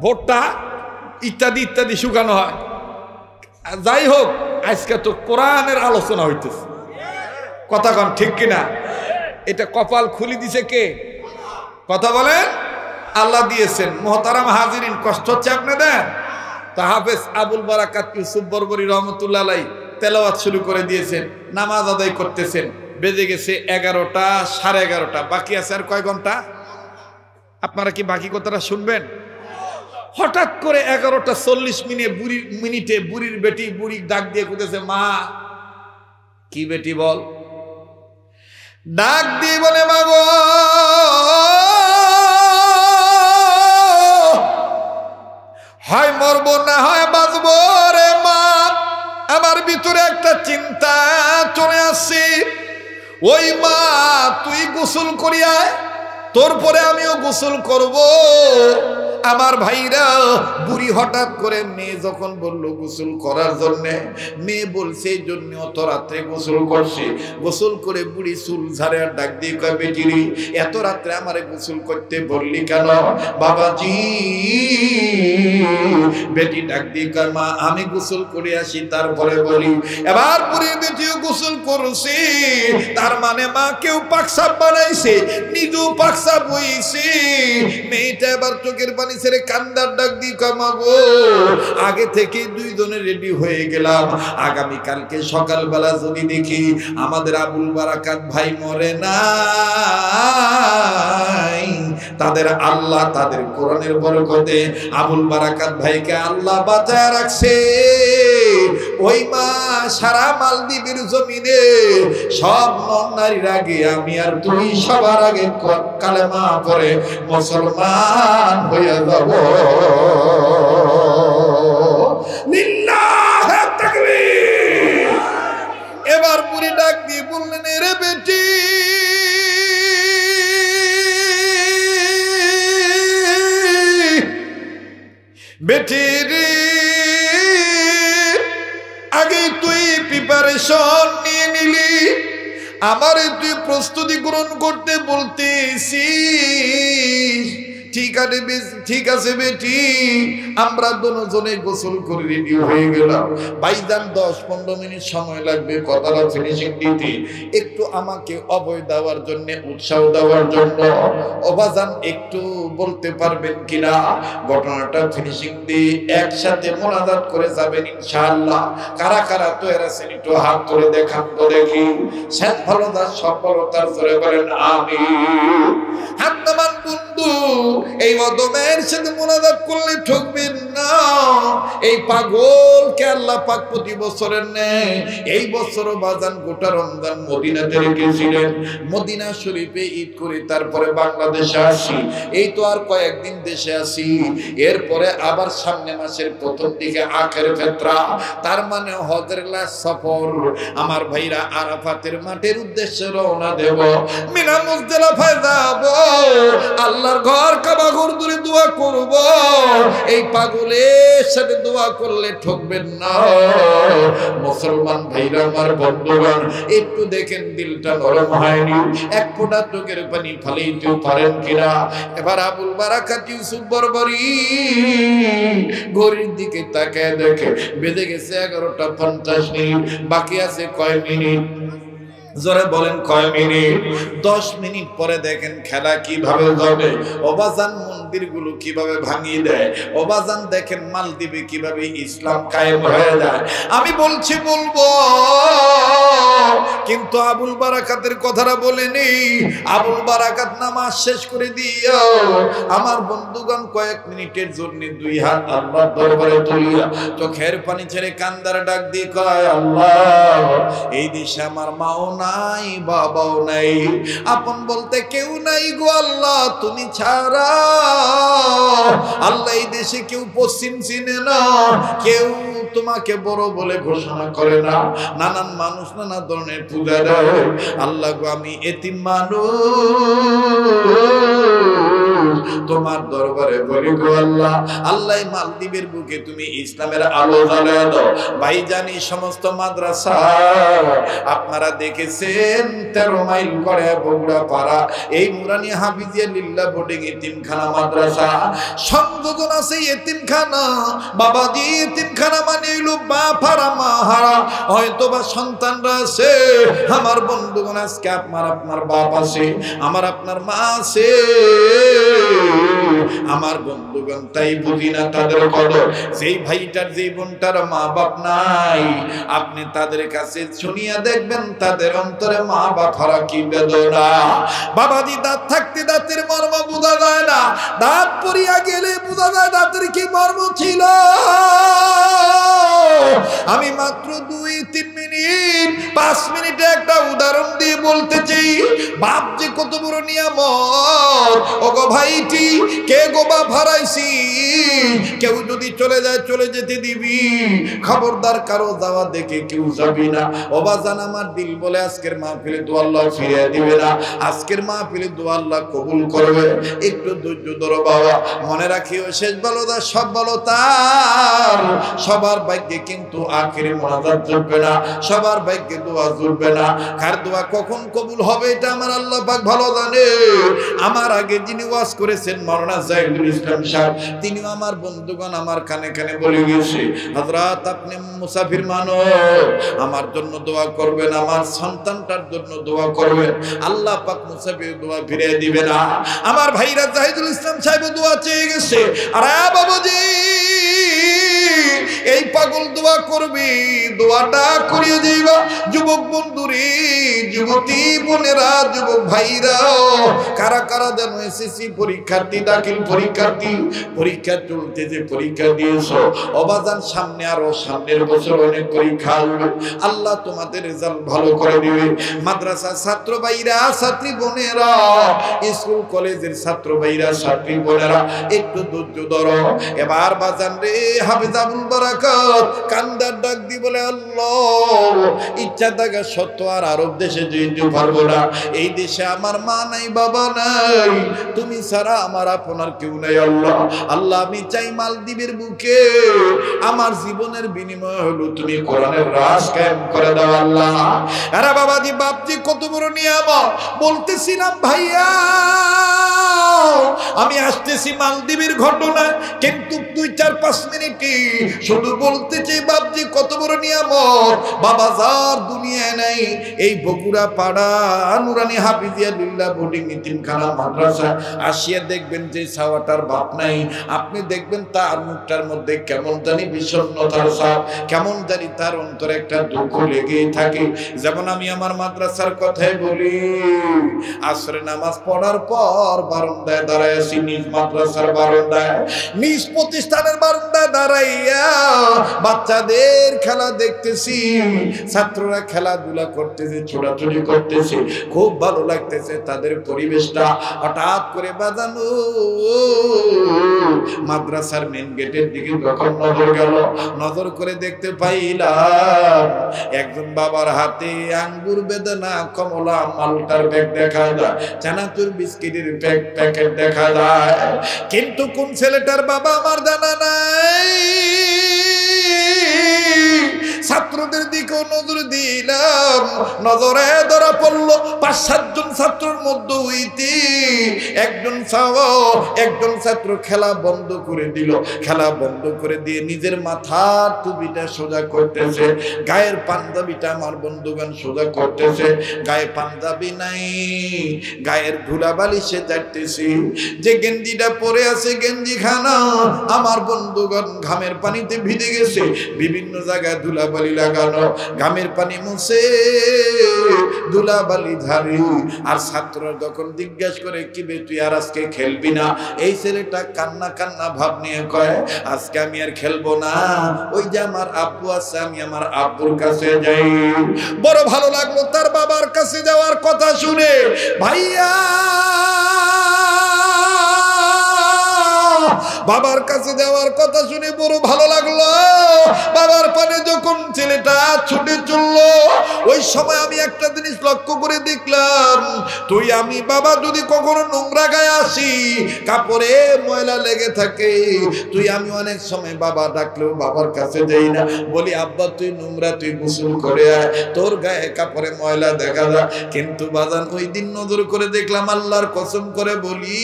ভুট্টা ইত্যাদি ইত্যাদি শুকানো হয়। যাই হোক, আজকে তো কোরআনের আলোচনা হইতেছে। কথা কন ঠিক কিনা? এটা কপাল খুলি দিছে কে? কথা বলেন। আল্লাহ দিয়েছেন। মোহতারাম হাজিরিন, কষ্ট হচ্ছে আপনাদের? তো হাফেজ আবুল বারাকাত ইউসুফ বরবরী রহমতুল্লাহ আলাইহি তেলাওয়াত শুরু করে দিয়েছেন, নামাজ আদায় করতেছেন। বেজে গেছে 11টা, 11:30। বাকি আছে আর কয় ঘন্টা? আপনারা কি বাকি কথাটা শুনবেন? হঠাৎ করে 11:40 মিনিটে বুড়ির বেটি বুড়ি ডাক দিয়ে কইতেছে, মা। কি বেটি বল? ডাক দিয়ে বলে, মা গো মরবো না হয় বাঁচবো রে মা। আমার ভিতরে একটা চিন্তা চলে আসছে, ওই মা তুই গোসল করিয়া তোর পরে আমিও গোসল করব। আমার ভাইরা বুড়ি হঠাৎ করে মেয়ে যখন বলল গোসল করার জন্য, মেয়ে বলছে এই জন্য অত রাত্রে গোসল করছে। গোসল করে বুড়ি চুল ঝাড়ে আর ডাক দিয়ে কয়, বেটি রে এত রাত্রে আমারে গোসল করতে বললি কেন? বাবাজি বেটি ডাক দিয়ে কয়, মা আমি গোসল করে আসি তারপরে বলি। এবার বুড়ির বেটিও গোসল করছে, তার মানে মা কেউ পাকসাপ বানাইছে, নিজেও পাকসাপ হইছে। মেয়েটা এবার চোখের পানি ছেড়ে কান্দার ডাক দিয়ে কয়, মা গো আগে থেকে দুইজনে রেডি হয়ে গেলাম, আগামী কালকে সকালবেলা যদি দেখি আমাদের আবুল বারাকাত ভাই মরে নাই, তাদের আল্লাহ তাদের কোরআনের বরকতে আবুল বারাকাত ভাইকে আল্লাহ বাঁচায় রাখছে, ওই মা সারা মালদ্বীপের জমিনে সব নারীর আগে আমি আর তুই সবার আগে কালেমা পড়ে মুসলমান হয়ে যাব। লিল্লাহে তাকবীর। এবার বুড়ি ডাক দিয়ে বললেন, রে বেটি বেটি রে আগে তুই প্রিপারেশন নিয়ে নিলি, আমারে তুই প্রস্তুতি গ্রহণ করতে বলতেছিস। ঠিক আছে বেটি, আমরা দুজনে গোসল করে রেডি হয়ে গেলাম। ভাইজান 10-15 মিনিট সময় লাগবে কথাটা ফিনিশিং দিতে, একটু আমাকে অভয় দেওয়ার জন্য, উৎসাহ দেওয়ার জন্য অবাজান একটু বলতে পারবেন কিনা ঘটনাটা ফিনিশিং দিয়ে একসাথে মোনাজাত করে যাবেন ইনশাআল্লাহ। কারা কারা তো এরা একটু হাত ধরে দেখান তো দেখি। শেষ ভালোদার সফলতার জোরে বলেন আমিন। হাত নামান বন্ধু, এই অদমের সাথে মোনাজাত করলে ঠকবেন না। এই পাগলকে আল্লাহ পাক প্রতি বছরের নেয়, এই বছরও বাজান গোটা রমজান মদিনাতে রেখেছিলেন। মদিনা শরীফে ঈদ করে তারপরে বাংলাদেশে আসি, এই তো আর কয়েকদিন দেশে আসি, এরপরে আবার সামনে মাসের প্রথম দিকে আখের ফেতরা, তার মানে হজের লাস্ট সফর। আমার ভাইরা আরাফাতের মাঠের উদ্দেশ্যে রওনা দেব, মিনা মুজদালিফায় যাব, আল্লাহর ঘর কাবা ঘর দূরে দোয়া করব। এই পাগলের সাথে দোয়া করলে ঠকবেন না। মুসলমান ভাইরা আমার বন্ধুগণ, একটু দেখেন দিলটা নরম হয়নি, এক ফোঁটা চোখের পানি ফালাইতে পারেন কিনা। এবার আবুল বারাকাত ইউসুফ বরবরি ঘড়ির দিকে তাকায় দেখে বেজে গেছে 11টা 50 বাকি আছে কয় মিনিট? জোরে বলেন কয় মিনিট? 10 মিনিট পরে দেখেন খেলা কিভাবে হবে, অবাজান মন্দিরগুলো কিভাবে ভাঙিয়ে দেয়, অবাজান দেখেন মালদ্বীপে কিভাবে ইসলাম কায়েম হয়ে যায়। আমি বলছি বলবো, কিন্তু আবুল বারাকাতের কথাটা বলেনি। আবুল বারাকাত নামাজ শেষ করে দিও আমার বন্ধুগণ কয়েক মিনিটের জন্য দুই হাত আল্লাহর দরবারে তুলিয়া চোখের পানি ছেড়ে কান্দার ডাক দিয়ে কয়, আল্লাহ এই দেশে আমার মাও নাই, বাবাও নাই, আপন বলতে কেউ নাই গো আল্লাহ তুমি ছাড়া। আল্লাহ এই দেশে কেউ পশ্চিম চিনে না, কেউ তোমাকে বড় বলে ঘোষণা করে না, নানান মানুষ নানা ধরনের পূজা দেয়। আল্লাহ গো আমি এতিম মানুষ, তোমার দরবারে বলি গো আল্লাহ, আল্লাহ মালদ্বীপের বুকে তুমি ইসলামের আলো জ্বালায় দাও। ভাইজানি সমস্ত মাদ্রাসা আপনারা দেখেছেন 13 মাইল করে বগুড়া পাড়া এই নুরানি হাফিজিয়া লিল্লাহ বোর্ডিং এতিমখানা মাদ্রাসা সংযোজন আছে। এতিমখানা বাবাজি, এতিমখানা মানে হলো বাপ হারা মা হারা, হয়তো বা সন্তানরা আছে। আমার বন্ধুগণ আজকে আপনার বাপ আছে, আমার আপনার মা আছে, আমার বন্ধুগণ তাই বুঝি না তাদের কদর। যেই ভাইটার যেই বোনটার মা বাপ নাই, আপনি তাদের কাছে শুনিয়া দেখবেন তাদের অন্তরে মা বাপ হারা কি বেদনা। বাবাজি দাঁত থাকতে দাঁতের মর্ম বোঝা যায় না, দাঁত পড়িয়া গেলে বোঝা যায় দাঁতের কি মর্ম ছিল। আমি মাত্র 2 মিনিট 3 মিনিট 5 মিনিটে একটা উদাহরণ দিয়ে বলতে চাই, বাপ যে কত বড় নিয়ামত। ওগো ভাইটি, কে গো বাপ হারাইছি, কেউ যদি চলে যায় চলে যেতে দিবি, খবরদার কারো যাওয়া দেখে কেউ যাবি না। ও বাজান আমার দিল বলে আজকের মাহফিলে দোয়া আল্লাহ ফিরিয়ে দিবে না, আজকের মাহফিলে দোয়া আল্লাহ কবুল করবে। একটু ধৈর্য ধরো বাবা, মনে রাখিও শেষ ভালো তার, সব ভালো তার। সবার ভাগ্যে কিন্তু আখেরি মোনাজাত জুটবে না, সবার ভাগ্যে দোয়া জুটবে না। কার দোয়া কখন কবুল হবে এটা আমার আল্লাহ পাক ভালো জানে। আমার আগে যিনি ওয়াজ করেছেন মাওলানা জাহিদুল ইসলাম সাহেব, তিনিও আমার বন্ধুগণ আমার কানে কানে বলে গেছে, হযরত আপনি মুসাফির মানুষ, আমার জন্য দোয়া করবেন, আমার সন্তানটার জন্য দোয়া করবেন, আল্লাহ পাক মুসাফির দোয়া ফিরিয়ে দিবে না। আমার ভাইরা জাহিদুল ইসলাম সাহেব দোয়া চেয়ে গেছে। আরে বাবাজি, এই পাগল দোয়া করবি, দোয়াটা করিয়ে যাইবা। যুবক বন্ধুরে, যুবতী বোনেরা, যুবক ভাইরা, কারা কারা যেন এসএসসি পরীক্ষার্থী, দাখিল পরীক্ষার্থী, পরীক্ষা চলতে যে পরীক্ষা দিয়েছো, অবাজান সামনে আরো সামনের বছর অনেক পরীক্ষা আসবে, আল্লাহ তোমাদের রেজাল্ট ভালো করে দিবে। মাদ্রাসা ছাত্র ভাইরা, ছাত্রী বোনেরা, স্কুল কলেজের ছাত্র ভাইরা, ছাত্রী বোনেরা, একটু ধৈর্য ধরো। এবার বাজান রে হাফেজ আবুল বারাকাত কান্দার ডাক দি বলে, আল্লাহ ইচ্ছা থাকা সত্য আর আরব দেশে যেতে পারবো না। এই দেশে আমার মা নাই, বাবা নাই, তুমি ছাড়া আমার আপনার কেউ নাই। আল্লাহ আল্লাহ আমি চাই মালদ্বীপের বুকে আমার জীবনের বিনিময় হলো তুমি কোরআনের রাজ কায়েম করে দাও আল্লাহ। আরে বাবাজি, বাপজি কত বড় নিয়ামত। বলতেছিলাম ভাইয়া আমি আসতেছি মালদ্বীপের ঘটনা, কিন্তু 2-4-5 মিনিটে শুধু বলতে চাই বাপজি কত বড় নিয়ামত। বাবা যার দুনিয়ায় নাই, এই বগুড়া পাড়া নুরানি হাফিজিয়া লিল্লাহ বোর্ডিং ইতিমখানা মাদ্রাসা আসিয়া দেখবেন যে ছাওয়াটার বাপ নাই, আপনি দেখবেন তার মুখটার মধ্যে কেমন জানি বিষণ্ণতার ছাপ, কেমন জানি তার অন্তরে একটা দুঃখ লেগেই থাকে। যেমন আমি আমার মাদ্রাসার কথাই বলি, আসরে নামাজ পড়ার পর বারান্দায় দাঁড়ায় আছি, নিজ মাদ্রাসার বারান্দায়, নিজ প্রতিষ্ঠানের বারান্দায় দাঁড়াইয়া বাচ্চাদের খেলা দেখতেছি, ছাত্ররা খেলাধুলা করতেছে, ছোটাছুটি করতেছে, খুব ভালো লাগতেছে তাদের পরিবেশটা। হঠাৎ করে বাজানো মাদ্রাসার মেন গেটের দিকে যখন নজর গেল, নজর করে দেখতে পাইলাম একজন বাবার হাতে আঙ্গুর, বেদানা, কমলা, মালটার ব্যাগ দেখা যায়, চানাচুর বিস্কিটের প্যাকেট দেখা যায়, কিন্তু কোন ছেলেটার বাবা আমার জানা নাই। ছাত্রদের দিকেও নজর দিলাম, নজরে ধরা পড়লো 5-7 জন ছাত্রের মধ্যে হইতে একজন ছাত্র খেলা বন্ধ করে দিল, খেলা বন্ধ করে দিয়ে নিজের মাথার টুপিটা সোজা করতেছে, গায়ের পাঞ্জাবিটা আমার বন্ধুগণ সোজা করতেছে, গায়ে পাঞ্জাবি নাই, গায়ের ধুলাবালি সে যাইতেছি, যে গেঞ্জিটা পরে আছে গেঞ্জি খানা আমার বন্ধুগণ ঘামের পানিতে ভিজে গেছে, বিভিন্ন জায়গায় ধুলাবালি লাগানো, ঘামের পানি মুছে ধুলাবালি ঝাড়ি। আর ছাত্ররা যখন জিজ্ঞাসা করে কি বে তুই আর আজকে খেলবি না, এই ছেলেটা কান্না কান্না ভাব নিয়ে কয় আজকে আমি আর খেলবো না, ওই যে আমার আব্বু আছে আমি আমার আব্বুর কাছে যাই। বড় ভালো লাগলো তার বাবার কাছে যাওয়ার কথা শুনে। ভাইয়া বাবার কাছে যাওয়ার কথা শুনে বড় ভালো লাগলো। বাবার পানে যখন ছেলেটা ছুটে চললো, ওই সময় আমি একটা জিনিস লক্ষ্য করে দেখলাম, তুই আমি বাবা যদি কখনো নোংরা গায়ে আসি, কাপড়ে ময়লা লেগে থাকে, তুই আমি অনেক সময় বাবা ডাকলেও বাবার কাছে যাই না, বলি আব্বা তুই নোংরা, তুই গোসল করে আয়, তোর গায়ে কাপড়ে ময়লা দেখা যায়। কিন্তু বাজান ওই দিন নজর করে দেখলাম, আল্লাহর কসম করে বলি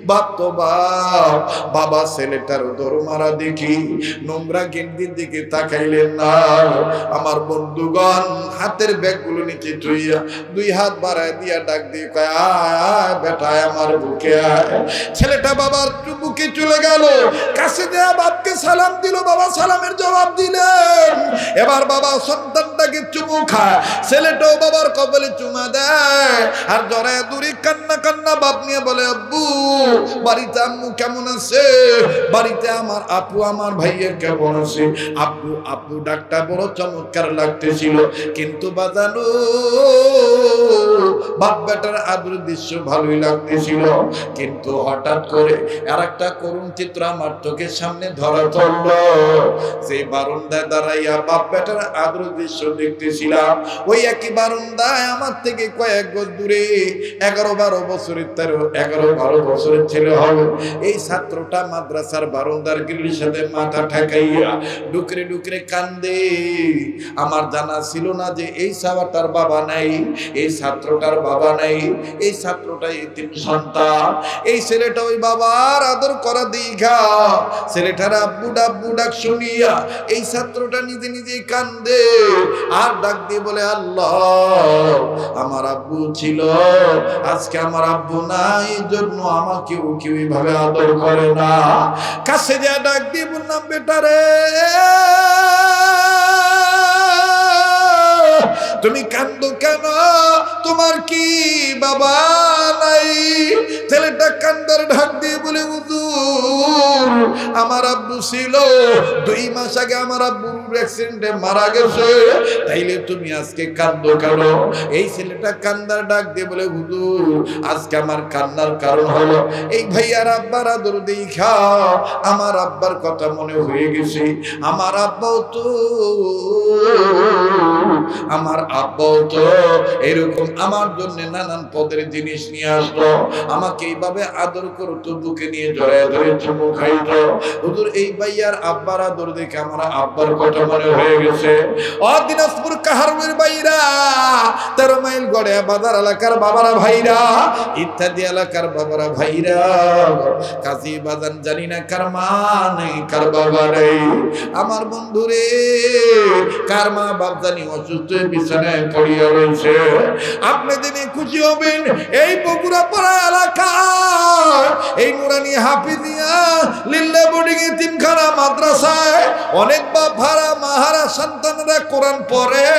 বাপ তো বাপ, বাবা ছেলেটার দৌড় মারা দেখি নোংরা গেন্দির দিকে তাকাইলেন না। আমার বন্ধুগণ হাতের ব্যাগগুলো নিচে ধুইয়া 2 হাত বাড়ায় দিয়া ডাক দিয়ে কয় আয় বেটা আমার বুকে আয়। ছেলেটা বাবার বুকে চলে গেল, কাছে দেয়া বাপকে সালাম দিল, বাবা সালামের জবাব দিলেন। এবার বাবা সন্তান ডাকে চুমু খায়, ছেলেটাও বাবার কপালে চুমা দেয় আর জড়ায় দূরে কান্না কান্না বাপ নিয়ে বলে, আব্বু বাড়িতে আম্মু কেমন আছে, বাড়িতে আমার আপু আমার ভাইয়ের কেমন আছে। আব্বু আব্বু ডাকটা বড় চমৎকার লাগতেছিল, কিন্তু বাজানো বাপ বেটার আদর দৃশ্য ভালোই লাগতেছিল। কিন্তু হঠাৎ করে আর একটা করুণ চিত্র আমার চোখের সামনে ধরা পড়ল। যে বারান্দায় দাঁড়াইয়া বাপ বেটার আদর দৃশ্য দেখতেছিলাম, ওই একই বারান্দায় আমার থেকে কয়েক গজ দূরে 11-12 বছরের 11-12 বছরের ছেলে হবে, এই ছাত্রটা মাদ্রাসার বারান্দার গ্রিলের সাথে মাথা ঠেকাইয়া ডুকরে ডুকরে কান্দে। আমার জানা ছিল না যে এই ছাওয়াটার বাবা নাই, এই ছাত্রটার বাবা নাই, এই ছাত্রটা এতিম সন্তান। এই ছেলেটা ওই বাবার আদর করা দীঘা, ছেলেটার আব্বু ডাব্বু ডাক শুনিয়া এই ছাত্রটা নিজে নিজেই কান্দে আর ডাক দিয়ে বলে, আল্লাহ আমার আব্বু ছিল, আজকে আমার আব্বু নাই, এই জন্য আমাকেও কেউ এইভাবে আদর করে না। কাছে যা ডাক দিয়ে বললাম, বেটারে তুমি কান্দো কেন, তোমার কি বাবা নাই? ছেলেটা কান্দার ঢাক দিয়ে বলে, হুজুর আমার আব্বু ছিল, 2 মাস আগে আমার আব্বুর অ্যাক্সিডেন্টে মারা গেছে, তাইলে তুমি আজকে কান্দো কেন? এই ছেলেটা কান্দার ডাক দিয়ে বলে, হুজুর আজকে আমার কান্নার কারণ হলো এই ভাইয়ার আব্বার আদর দেখা আমার আব্বার কথা মনে হয়ে গেছে। আমার আব্বাও তো এরকম আমার জন্য নানান পদের জিনিস নিয়ে আসলো, আমাকে এইভাবে আদর করতো, বুকে নিয়ে জড়ায় ধরে চুমু খাইতো। হুজুর এই ভাইয়ার আব্বার আদর দেখে আমার আব্বার কথা মনে হয়ে গেছে। দিনাজপুর কাহারুলের ভাইরা, 13 মাইল গড়ে বাজার এলাকার বাবারা ভাইরা, ইত্যাদি এলাকার বাবারা ভাইরা, কাজী বাজান জানি না কার মা নেই কার বাবা নেই। আমার বন্ধুরে কার মা বাপ জানি অসুস্থ বিছানায় পড়িয়া রয়েছে। আপনি দিনে খুশি হবেন, এই বগুড়া পাড়া এলাকা এই নুরানি হাফিজিয়া লিল্লা বোর্ডিং এ তিনখানা মাদ্রাসায় অনেক বাপ ভাড়া মাহারা সন্তানরা কোরআন পড়ে।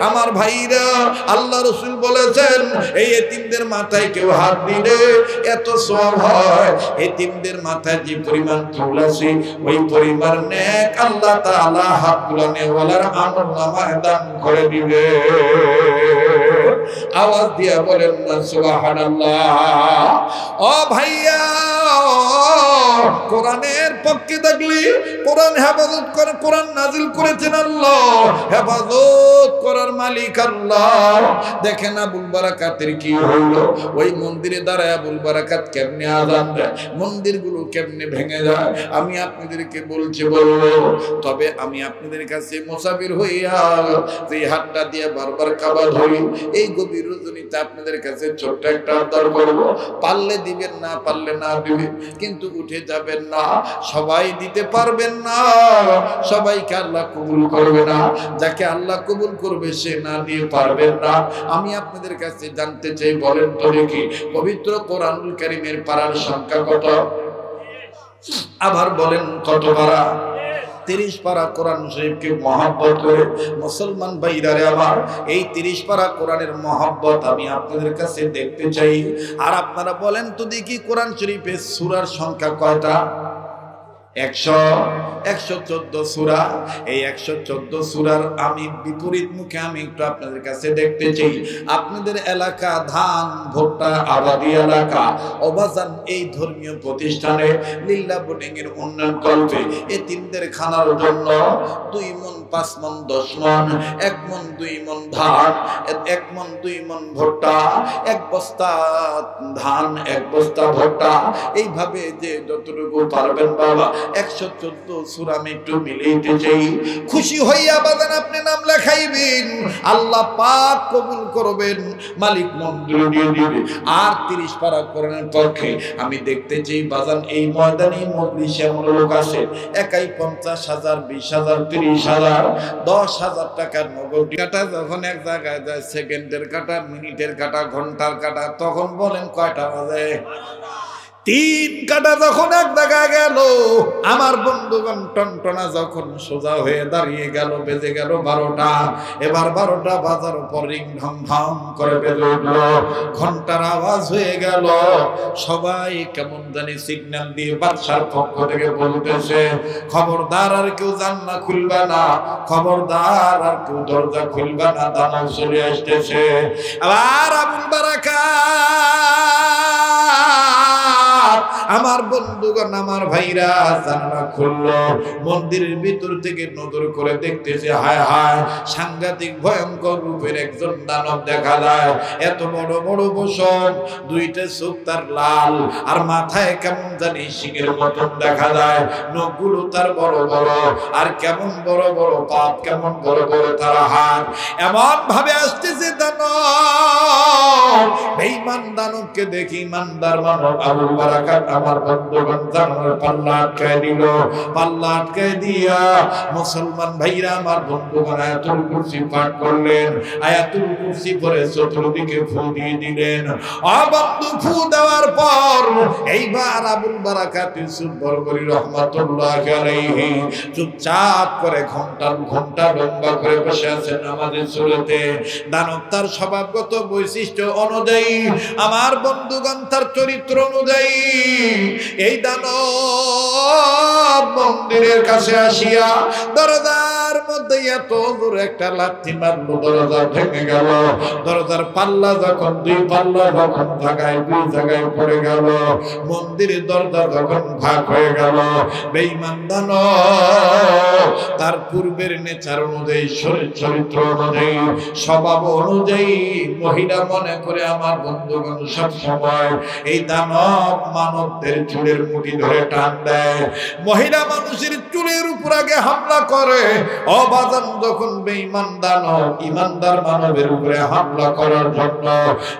আমার ভাইরা, আল্লাহ রাসূল বলেছেন এই এতিমদের মাথায় কেউ হাত দিলে এত সওয়াব হয়, এতিমদের মাথায় যে পরিমাণ ফুল আছে ওই পরিমাণ নেক আল্লাহ তাআলা হাত বুলানে ওয়ালার আমলনামায় দান করে দিবে। আওয়াজ দিয়া বলেন না সুবহানাল্লাহ। ও ভাইয়া, কোরআনের পক্ষে থাকলে কোরআন হেফাজত করে, কোরআন নাজিল করেছেন আল্লাহ, হেফাজত করার মালিক আল্লাহ। দেখেন আবুল বারাকাতের কি হইলো, ওই মন্দিরে দাঁড়ায় আবুল বারাকাত কেমনে আযান দেয়, মন্দিরগুলো কেমনে ভেঙে যায় আমি আপনাদেরকে বলবো। তবে আমি আপনাদের কাছে মুসাফির হইয়া যে হাতটা দিয়ে বারবার কাবা ধরি, এই গভীর রজনীতে আপনাদের কাছে ছোট্ট একটা আবদার করব, পারলে দিবেন, না পারলে না দিবেন, কিন্তু উঠে যাবেন না। সবাই দিতে পারবেন না, সবাইকে আল্লাহ কবুল করবে না, যাকে আল্লাহ কবুল করবে সে না দিয়ে পারবেন না। আমি আপনাদের কাছে জানতে চাই, বলেন তো দেখি পবিত্র কোরআনুল কারীমের পারার সংখ্যা কত? আবার বলেন কত পারা? 30 পারা কোরআন শরীফকে মহব্বত করে মুসলমান ভাইরারে আমার, এই 30 পারা কোরআনের মহব্বত আমি আপনাদের কাছে দেখতে চাই। আর আপনারা বলেন তো দেখি কোরআন শরীফের সূরার সংখ্যা কয়টা? 114 সূরা। এই 114 সূরার আমি বিপরীত মুখে আমি একটু আপনাদের কাছে দেখতে চাই। আপনাদের এলাকা ধান ভুট্টা আবাদি এলাকা, অবাজান এই ধর্মীয় প্রতিষ্ঠানে লিল্লা বোর্ডিং এর উন্নয়ন কল্পে এতিমদের খানার জন্য 2 মণ 5 মণ 10 মণ 1 মণ 2 মণ ধান, 1 মণ 2 মণ ভুট্টা, 1 বস্তা ধান 1 বস্তা ভুট্টা, এইভাবে যে যতটুকু পারবেন বাবা 114 সূরা আমি একটু মিলাইতে চাই। খুশি হইয়া বাজান আপনি নাম লেখাইবেন, আল্লাহ পাক কবুল করবেন, মালিক মন্দির দিয়ে দিবে। আর 30 পারা কোরআনের পক্ষে আমি দেখতে চাই বাজান এই ময়দানে মজলিসে এমন লোক আসে একাই 50,000 20,000 30,000 10,000 টাকার নগদ কাটা যখন এক জায়গায় যায়, সেকেন্ডের কাটা, মিনিটের কাটা, ঘন্টার কাটা, তখন বলেন কয়টা বাজে? তিন কাটা যখন এক জায়গায় গেল, আমার বন্ধুগণ টনটনা যখন সোজা হয়ে দাঁড়িয়ে গেল, বেজে গেল 12টা। এবার 12টা বাজার পর রিং ঢং ঢং করে বেজে উঠল, ঘন্টার আওয়াজ হয়ে গেল। সবাই কেমন জানি সিগন্যাল দিয়ে বাদশার পক্ষ থেকে বলতেছে, খবরদার আর কেউ জানলা খুলবে না, খবরদার আর কেউ দরজা খুলবে না, দানব চলে আসতেছে। আবার আবুল বারাকাত আমার বন্ধুগণ, আমার ভাইরা জানলা খুললো। মন্দিরের ভিতর থেকে নজর করে দেখতেছে, হায় হায়, সাংঘাতিক ভয়ঙ্কর রূপের একজন দানব দেখা যায়। এত বড় বড় বসন, দুইটা চোখ তার লাল, আর মাথায় কেমন জানি সিংহের মতন দেখা যায়, নখগুলো তার বড় বড়, আর কেমন বড় বড় পাপ, কেমন বড় বড় তার হাত। এমন ভাবে আসতেছে দানব। বেঈমান দানবকে দেখি ইমানদার মানব আবুল বারাকাত আমার বন্ধুগণ জানার পাল্লা আটকায় দিল। পাল্লা আটকায় দিয়া মুসলমান ভাইরা আমার বন্ধুগণ আয়াতুল কুরসি পাঠ করলেন। আয়াতুল কুরসি পড়ে চতুর্দিকে ফু দিয়ে দিলেন। বন্ধু ফু দেওয়ার পর এইবার আবুল বারাকাত ইউসুফ বরবরি রহমাতুল্লাহি আলাইহি চুপচাপ করে ঘন্টা লম্বা করে বসে আছেন আমাদের সুরতে। দানব তার স্বভাবগত বৈশিষ্ট্য অনুযায়ী, আমার বন্ধুগণ তার চরিত্র অনুযায়ী, এই দানব মন্দিরের কাছে আসিয়া দরজার মধ্যে এত জোরে একটা লাথি মারলো, দরজা ভেঙে গেল। দরজার পাল্লা যখন দুই পাল্লা যখন জায়গায় দুই জায়গায় পড়ে গেল, মন্দিরের দরজা যখন ভাগ হয়ে গেল, বেঈমান দানব তার পূর্বের নেচার অনুযায়ী, শরীর চরিত্র অনুযায়ী, স্বভাব অনুযায়ী মহিলা মনে করে আমার বন্ধুগণ সব সময় এই দানব মানবদের চুলের মুঠি ধরে টান দেয়। মহিলা মানুষের চুলের উপর আগে হামলা করে। অবাজান যখন বেঈমান দানব ইমানদার মানবের উপরে হামলা করার জন্য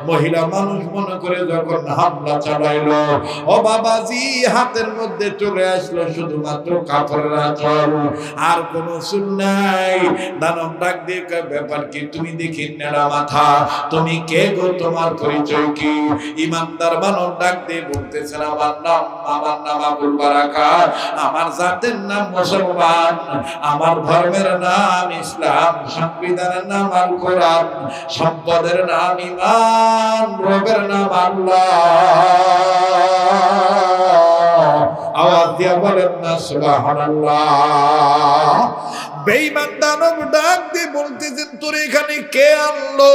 মহিলা মানুষ মনে করে যখন হামলা চালাইলো, ও বাবাজি হাতের মধ্যে চলে আসলো শুধুমাত্র কাপড়ের আঁচল, আর কোনো চুল নাই। দানব ডাক দিয়ে ব্যাপার কি? তুমি দেখি নেড়া মাথা, তুমি কে গো, তোমার পরিচয় কি? ইমানদার মানব ডাক দিয়ে বলতেছেন, আমার নাম আবুল বারাকাত, আমার জাতের নাম মুসলমান, আমার ধর্মের নাম ইসলাম, সংবিধানের নাম আল কোরআন, সম্পদের নাম ঈমান, রবের নাম আল্লাহ। আওয়াজ দিয়া বলেন না সুবহানাল্লাহ। বেঈমান দানব ডাক দিয়ে বলতেছেন, তোর এখানে কে আনলো?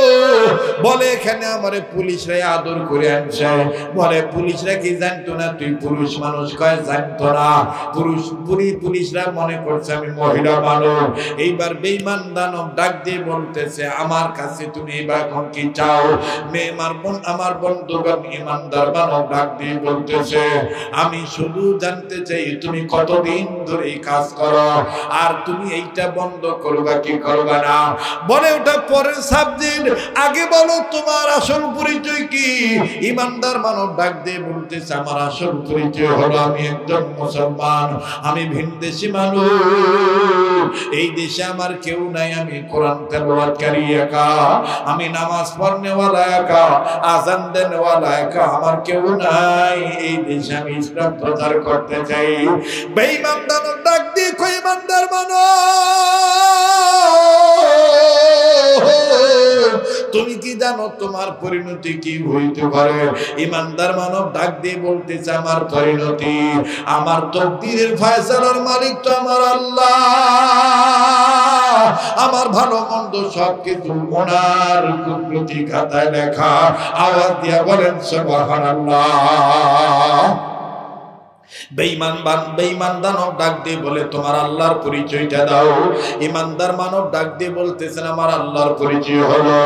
বলে এখানে আমারে পুলিশরা আদর করে আনছে। বলে পুলিশরা কি জানতো না তুই পুরুষ মানুষ? কয় জানতো না। পুলিশরা মনে করছে আমি মহিলা মানব। এইবার বেঈমান দানব ডাক দিয়ে বলতেছে, আমার কাছে তুমি এবার এখন কি চাও? আমার বন্ধুগণ ইমানদার মানব ডাক দিয়ে বলতেছে, আমি শুধু জানতে চাই তুমি কতদিন ধরে এই কাজ করো, আর তুমি এইটা বন্ধ করবা কি করবা না? বলে ওটা পরের সাবজেক্ট, আগে বলো তোমার আসল পরিচয় কি? ইমানদার মানব ডাক দিয়ে বলতেছে, আমার আসল পরিচয় হলো আমি একজন মুসলমান, আমি ভিনদেশী মানুষ, এই দেশে আমার কেউ নাই, আমি কোরআন তেলাওয়াতকারী একা, আমি নামাজ পড়নেওয়ালা একা, আযান দেনেওয়ালা একা, আমার কেউ নাই, এই দেশে আমি ইসলাম প্রচার করতে চাই। বেঈমান দানব ডাক দিয়ে কই, ইমানদার মানব তুমি কি জানো তোমার পরিণতি কি হইতে পারে? ইমানদার মানব ডাক দিয়ে বলতেছে, আমার পরিণতি, আমার তকদীরের ফয়সালার মালিক তো আমার আল্লাহ, আমার ভালো মন্দ সবকিছু ওনার কুদরতি খাতায় লেখা। আওয়াজ দিয়া বলেন সুবহানাল্লাহ। বেঈমান দানব ডাক দিয়ে বলে, তোমার আল্লাহর পরিচয়টা দাও। ইমানদার মানব ডাক দিয়ে বলতেছেন, আমার আল্লাহর পরিচয় হলো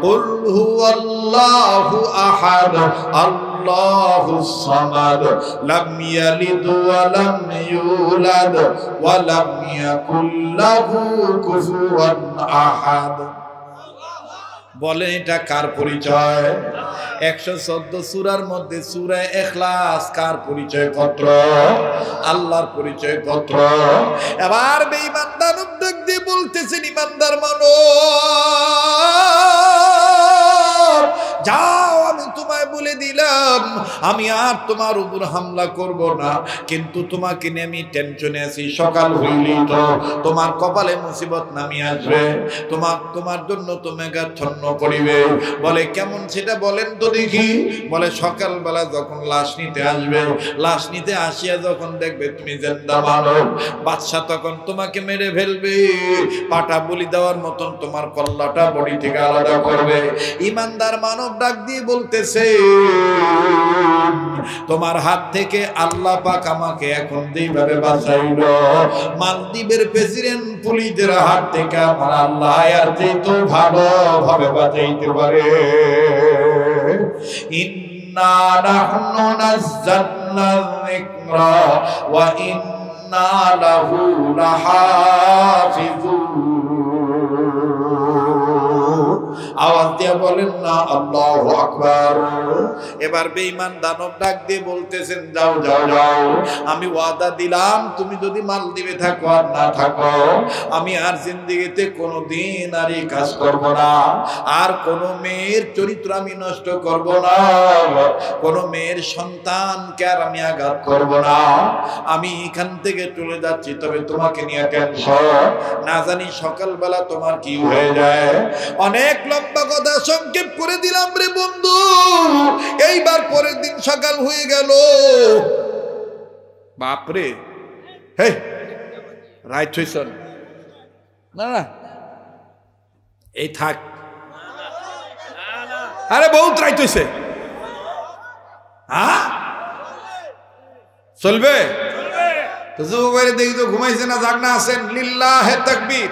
কুল হুয়াল্লাহু আহাদ আল্লাহুস সামাদ লাম ইয়ালিদ ওয়া লাম ইউলাদ ওয়া লাম ইয়াকুল লাহু কুফুয়ান আহাদ। বলেন এটা কার পরিচয়? 114 সূরার মধ্যে সূরা ইখলাস কার পরিচয় পত্র? আল্লাহর পরিচয় পত্র। এবার বেঈমান দানব ডাক দিয়ে বলতেছেন, ইমানদার মানব যাও, আমি তোমায় বলে দিলাম আমি আর তোমার উপর হামলা করব না, কিন্তু তোমাকে নিয়ে আমি টেনশনে আছি। সকাল হইলেই তো তোমার কপালে মুসিবত নামিয়ে আসবে, তোমার জন্য তো মেঘাচ্ছন্ন করিবে। বলে কেমন সেটা বলেন তো দেখি। বলে সকালবেলা যখন লাশ নিতে আসবে, লাশ নিতে আসিয়া যখন দেখবে তুমি জিন্দা মানব, বাদশা তখন তোমাকে মেরে ফেলবে, পাটা বলি দেওয়ার মতন তোমার কল্লাটা বডি থেকে আলাদা করবে। ইমানদার মানব ডাক দিয়ে বলতেছে তোমার হাত থেকে আল্লাহ পাক আমাকে এখন যেভাবে বাঁচাইলো, মালদ্বীপের প্রেসিডেন্ট পুলিশদের হাত থেকে আমার আল্লাহ আর যেহেতু ভালোভাবে বাঁচাইতে পারে। ইন্না নাহনু নাযালনা যিকরা ওয়া ইন্না লাহু লাহাফিজুন। আওয়াজ দিয়ে বলেন না আল্লাহু আকবার। এবার বেঈমান দানব ডাক দিয়ে বলতেছেন যাও যাও যাও, আমি ওয়াদা দিলাম তুমি যদি মালদ্বীপে থাকো আর না থাকো, আমি আর জিন্দেগিতে কোনোদিন আর এই কাজ করব না, আর কোনো মেয়ের চরিত্র আমি নষ্ট করব না, কোনো মেয়ের সন্তানকে আর আমি আঘাত করব না, আমি এখান থেকে চলে যাচ্ছি। তবে তোমাকে নিয়ে টেনশন, না জানি সকালবেলা তোমার কি হয়ে যায়। অনেক লম্বা কথা সংক্ষেপ করে দিলাম রে বন্ধু। এইবার পরের দিন সকাল হয়ে গেল, বাপরে হে রাইট হইছ না না এই থাক, আরে বহুত রাইট হইছে। হ্যাঁ চলবে তো যুবকের দেখি তো ঘুমাইছে না জাগনা আছেন, লিল্লাহে তাকবীর।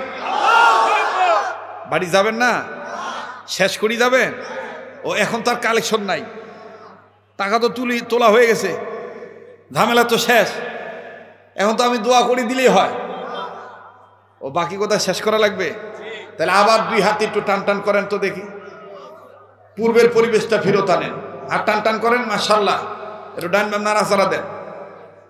বাড়ি যাবেন না, শেষ করি যাবেন। ও এখন তার কালেকশন নাই, টাকা তো তোলা হয়ে গেছে, ঝামেলা তো শেষ, এখন তো আমি দোয়া করে দিলেই হয়। ও বাকি কথা শেষ করা লাগবে, তাহলে আবার দুই হাত একটু টান টান করেন তো দেখি, পূর্বের পরিবেশটা ফেরত আনেন, আর টান টান করেন মাশাআল্লাহ, একটু ডান বাম নাড়াচাড়া দেন।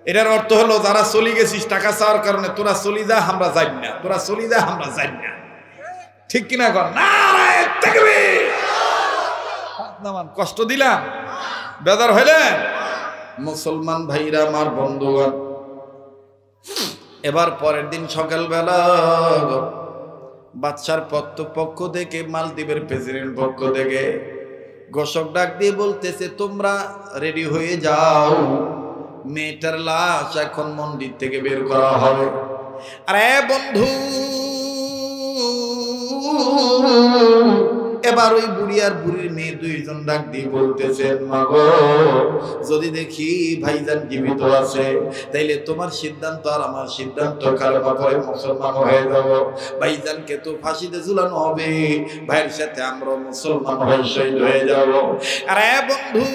এটার অর্থ হলো যারা চলে গেছিস টাকা চাওয়ার কারণে, তোরা চলি যা আমরা যাই না, তোরা চলি যা আমরা যাই না, ঠিক কিনা কর নারায়ে তাকবীর। কষ্ট দিলাম, বেদার হইলেন মুসলমান ভাইরা আমার বন্ধুগণ। এবার পরের দিন সকালবেলা বাদশার পক্ষ থেকে, মালদ্বীপের প্রেসিডেন্ট পক্ষ থেকে ঘোষক ডাক দিয়ে বলতেছে তোমরা রেডি হয়ে যাও, মেয়েটার লাশ এখন মন্দির থেকে বের করা হবে। আরে বন্ধু, এবার ওই বুড়ি আর বুড়ির মেয়ে দুইজন ডাক দিয়ে বলতেছেন মাগো, যদি দেখি ভাইজান জীবিত আছে তাইলে তোমার সিদ্ধান্ত আর আমার সিদ্ধান্ত, কালেমা পড়ে মুসলমান হয়ে যাব। ভাইজানকে তো ফাঁসিতে ঝুলানো হবে, ভাইয়ের সাথে আমরা মুসলমান হয়ে শহীদ হয়ে যাব। আরে বন্ধু,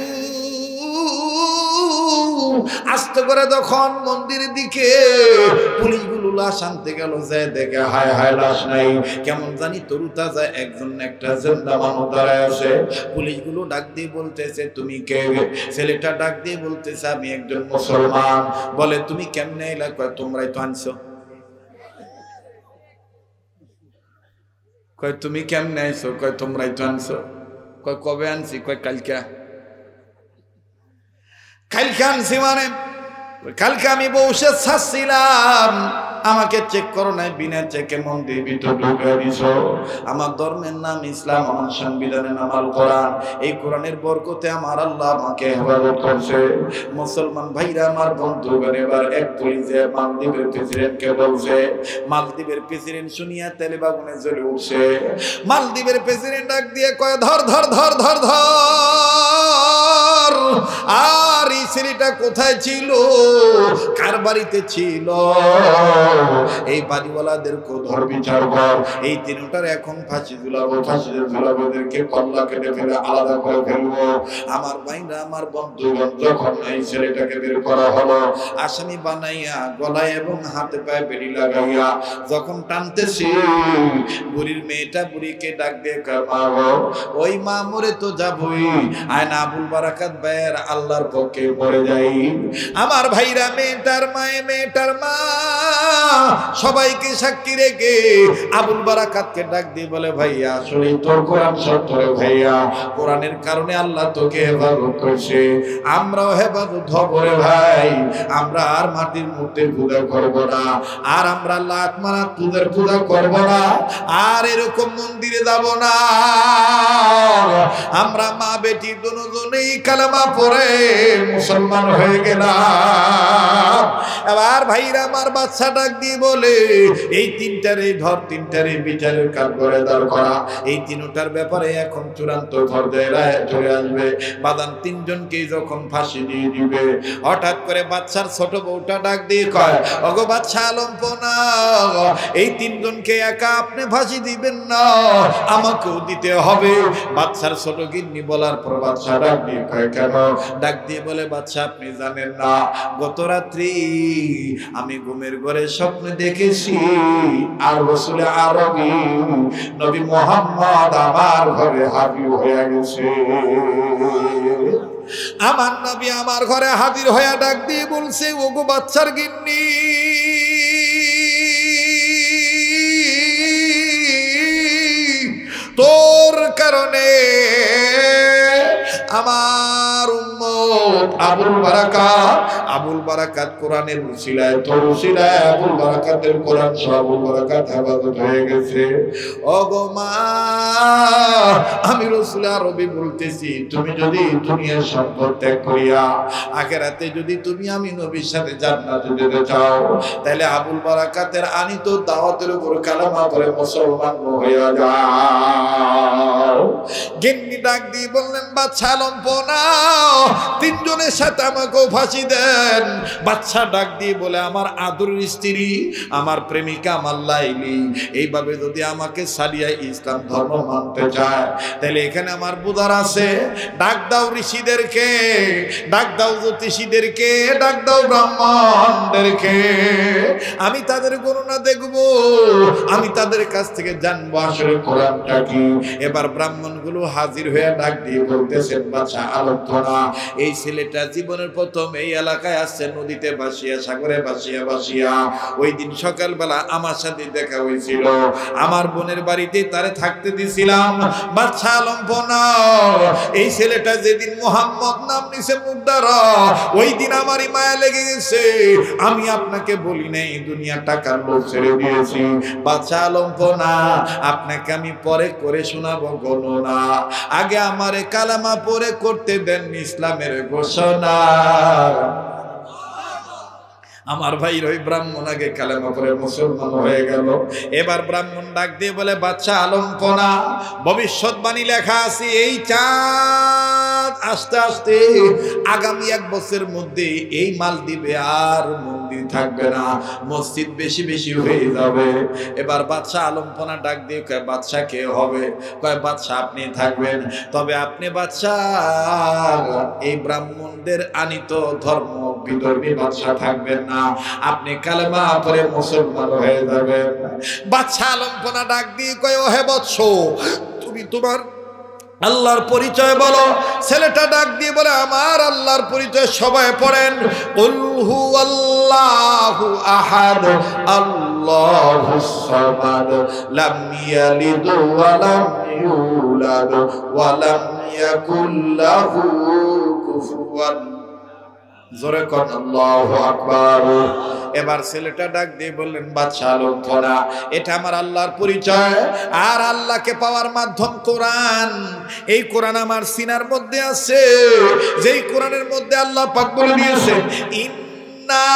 আস্তে করে যখন মন্দিরের দিকে পুলিশগুলো লাশ আনতে গেল, যায় দেখে হায় হায় লাশ নাই, কেমন জানি তরুতা যায়, একজন একটা জিন্দা মানুষ দাঁড়ায় আছে। পুলিশগুলো ডাক দিয়ে বলতেছে তুমি কে? ছেলেটা ডাক দিয়ে বলতেছে আমি একজন মুসলমান। বলে তুমি কেমনে এলা? কয় তোমরাই তো আনছো। কয় তুমি কেমনে আইছো? কয় তোমরাই তো আনছো। কয় কবে আনছি? কয় কালকে। কালকে আনছি মানে? কালকে আমি বসে ছাড়ছিলাম, আমাকে চেক করো নাই, বিনা চেকে মন্দির ভিতর ঢুকে দিছ। আমার ধর্মের নাম ইসলাম, আমার সংবিধানের নাম আল কোরআন। এই কোরআনের বরকতে আমার আল্লাহ আমাকে হেফাজত করছে। মুসলমান ভাইরা আমার বন্ধুগণ, এবার এক পুলিশে মালদ্বীপের প্রেসিডেন্টকে বলছে। মালদ্বীপের প্রেসিডেন্ট শুনিয়া তেলে বাগুনে জ্বলে উঠছে। মালদ্বীপের প্রেসিডেন্ট ডাক দিয়ে কয় ধর ধর ধর ধর ধর। আর এই ছেলেটা কোথায় ছিল, কার বাড়িতে ছিল, এই বাড়িওয়ালাদেরকে ধর বিচার কর। এই তিনটার এখন ফাঁসি ঝুলাবো, ফাঁসিতে ঝুলাবো, এদেরকে কল্লা কেটে ফেলে আলাদা করে ফেলবো। আমার ভাইরা আমার বন্ধুগণ, যখন এই ছেলেটাকে বের করা হলো, আসামি বানাইয়া গলায় এবং হাতে পায়ে বেড়ি লাগাইয়া যখন টানতেছি, বুড়ির মেয়েটা বুড়িকে ডাক দিয়ে ওই মা মরে তো যাবই, আয়না আবুল বারাকাত ভাইয়ের আল্লাহর পক্ষে করে যাই। আমার ভাইরা, মেয়েটার মায়ে, মেয়েটার মা সবাইকে সাক্ষী রেখে আবুল বারাকাতকে ডাক দিয়ে বলে, ভাইয়া আসলে তোর কোরআন সত্য রে ভাইয়া, কোরআনের কারণে আল্লাহ তোকে হেফাজত করছে, আমরাও হেফাজত হব রে ভাই। আমরা আর মাটির মূর্তি পূজা করব না, আর আমরা লাত মারা তুদের পূজা করব না, আর এরকম মন্দিরে যাব না। আমরা মা বেটি দুজনেই কালেমা পড়ে মুসলমান হয়ে গেলাম। এবার ভাইরা আমার বাচ্চা ডাক দিয়ে বলে, এই তিনটারে ধর, তিনটারে বিচারের কাজ করে দাঁড় করা। এই তিনটার ব্যাপারে এখন চূড়ান্ত পর্যায়ে রায় চলে আসবে। বাদান তিনজনকেই যখন ফাঁসি দিয়ে দিবে, হঠাৎ করে বাচ্চার ছোট বউটা ডাক দিয়ে কয়, ওগো বাচ্চা আলম্পনা, এই তিনজনকে একা আপনি ফাঁসি দিবেন না, আমাকেও দিতে হবে। বাচ্চার ছোট গিন্নি বলার পর বাচ্চা ডাক দিয়ে কয়, কেন? ডাক দিয়ে বলে, বাচ্চা আপনি জানেন না, গত রাত্রি আমি ঘুমের ঘরে স্বপ্ন দেখেছি আর রাসূল আরবী নবী মুহাম্মদ আমার ঘরে হাজির হয়ে গেছে। আমার নবী আমার ঘরে হাজির হয়ে ডাক দিয়ে বলছে, ওগো বাচ্চার গিন্নি, তোর কারণে আমার উম্মত আবুল বারাকাত কোরআনের উসিলায়, তোর উসিলায় আবুল বারাকাতের কোরআন সহ আবুল বারাকাত হেফাজত হয়ে গেছে। ওগো মা, আমি রাসূল আরবী বলতেছি, তুমি যদি দুনিয়ার সম্পদ ত্যাগ করিয়া আখিরাতে যদি তুমি আমি নবীর সাথে জান্নাতে যেতে চাও, তাহলে আবুল বারাকাতের আনিত দাওয়াতের উপর কালেমা পড়ে মুসলমান হয়ে যাও। গিন্নি ডাক দিয়ে বললেন, বাচ্চা লম্পনা, তিনজনের সাথে আমাকেও ফাঁসি দেন। বাচ্চা ডাক দিয়ে বলে, আমার আদরের স্ত্রী, আমার প্রেমিকা, আমার লাইলি এইভাবে যদি আমাকে সারিয়া ইসলাম ধর্ম মানতে চায়, তাহলে এখানে আমার বুধার আছে, ডাক দাও ঋষিদেরকে, ডাক দাও জ্যোতিষীদেরকে, ডাক দাও ব্রাহ্মণদেরকে, আমি তাদের গণনা দেখব, আমি তাদের কাছ থেকে জানবো আসলে কোরআনটা কি। এবার ব্রাহ্মণগুলো হাজির হয়ে ডাক দিয়ে বলতেছেন, বাচ্চা আলোচনা, এই ছেলেটা জীবনের প্রথম এই এলাকায় আসছে, নদীতে ভাসিয়া, সাগরে ভাসিয়া ভাসিয়া। ওই দিন সকালবেলা আমার সাথে দেখা হয়েছিল, আমার বোনের বাড়িতে তারে থাকতে দিছিলাম। বাচ্চা আলম্পনা, এই ছেলেটা যেদিন মুহাম্মদ নাম নিছে মুখ দ্বারা, ওই দিন আমারই মায়া লেগে গেছে। আমি আপনাকে বলি নাই দুনিয়া টাকার লোভ ছেড়ে দিয়েছি। বাচ্চা আলম্পনা, আপনাকে আমি পরে করে শোনাবো গণনা, আগে আমারে কালামা পরে করতে দেন ইসলামের ঘোষণা। আমার ভাইর ওই ব্রাহ্মণ আগে কালেমা পড়ে মুসলমান হয়ে গেল। এবার ব্রাহ্মণ ডাক দিয়ে বলে, বাচ্চা আলম্পনা, ভবিষ্যৎবাণী লেখা আছে, এই চাঁদ আস্তে আস্তে আগামী 1 বছরের মধ্যে এই মালদ্বীপে আর মন্দির থাকবে না, মসজিদ বেশি বেশি হয়ে যাবে। এবার বাচ্চা আলম্পনা ডাক দিয়ে কয়, বাচ্চা কে হবে? কয়, বাচ্চা আপনি থাকবেন, তবে আপনি বাচ্চা এই ব্রাহ্মণদের আনিত ধর্ম বিধর্মী বাচ্চা থাকবেন না, আপনি কালেমা পড়ে মুসলমান হয়ে যাবেন। বাচ্চা আলম্পনা ডাক দিয়ে কয়, ও হে বৎস, তুমি তোমার আল্লাহর পরিচয় বলো। ছেলেটা ডাক দিয়ে বলে, আমার আল্লাহর পরিচয় সবাই পড়েন, কুল হুয়াল্লাহু আহাদ আল্লাহুস সামাদ লাম ইয়ালিদ ওয়া লাম ইউলাদ ওয়া লাম ইয়াকুল লাহু কুফুয়ান। জোরে কোন আল্লাহু আকবার। এবার ছেলেটা ডাক দিয়ে বললেন, বাচ্চা আলম্পনা, এটা আমার আল্লাহর পরিচয়, আর আল্লাহকে পাওয়ার মাধ্যম কোরআন। এই কোরআন আমার সিনার মধ্যে আছে, যেই কোরআনের মধ্যে আল্লাহ পাক বলে দিয়েছেন, ইন্না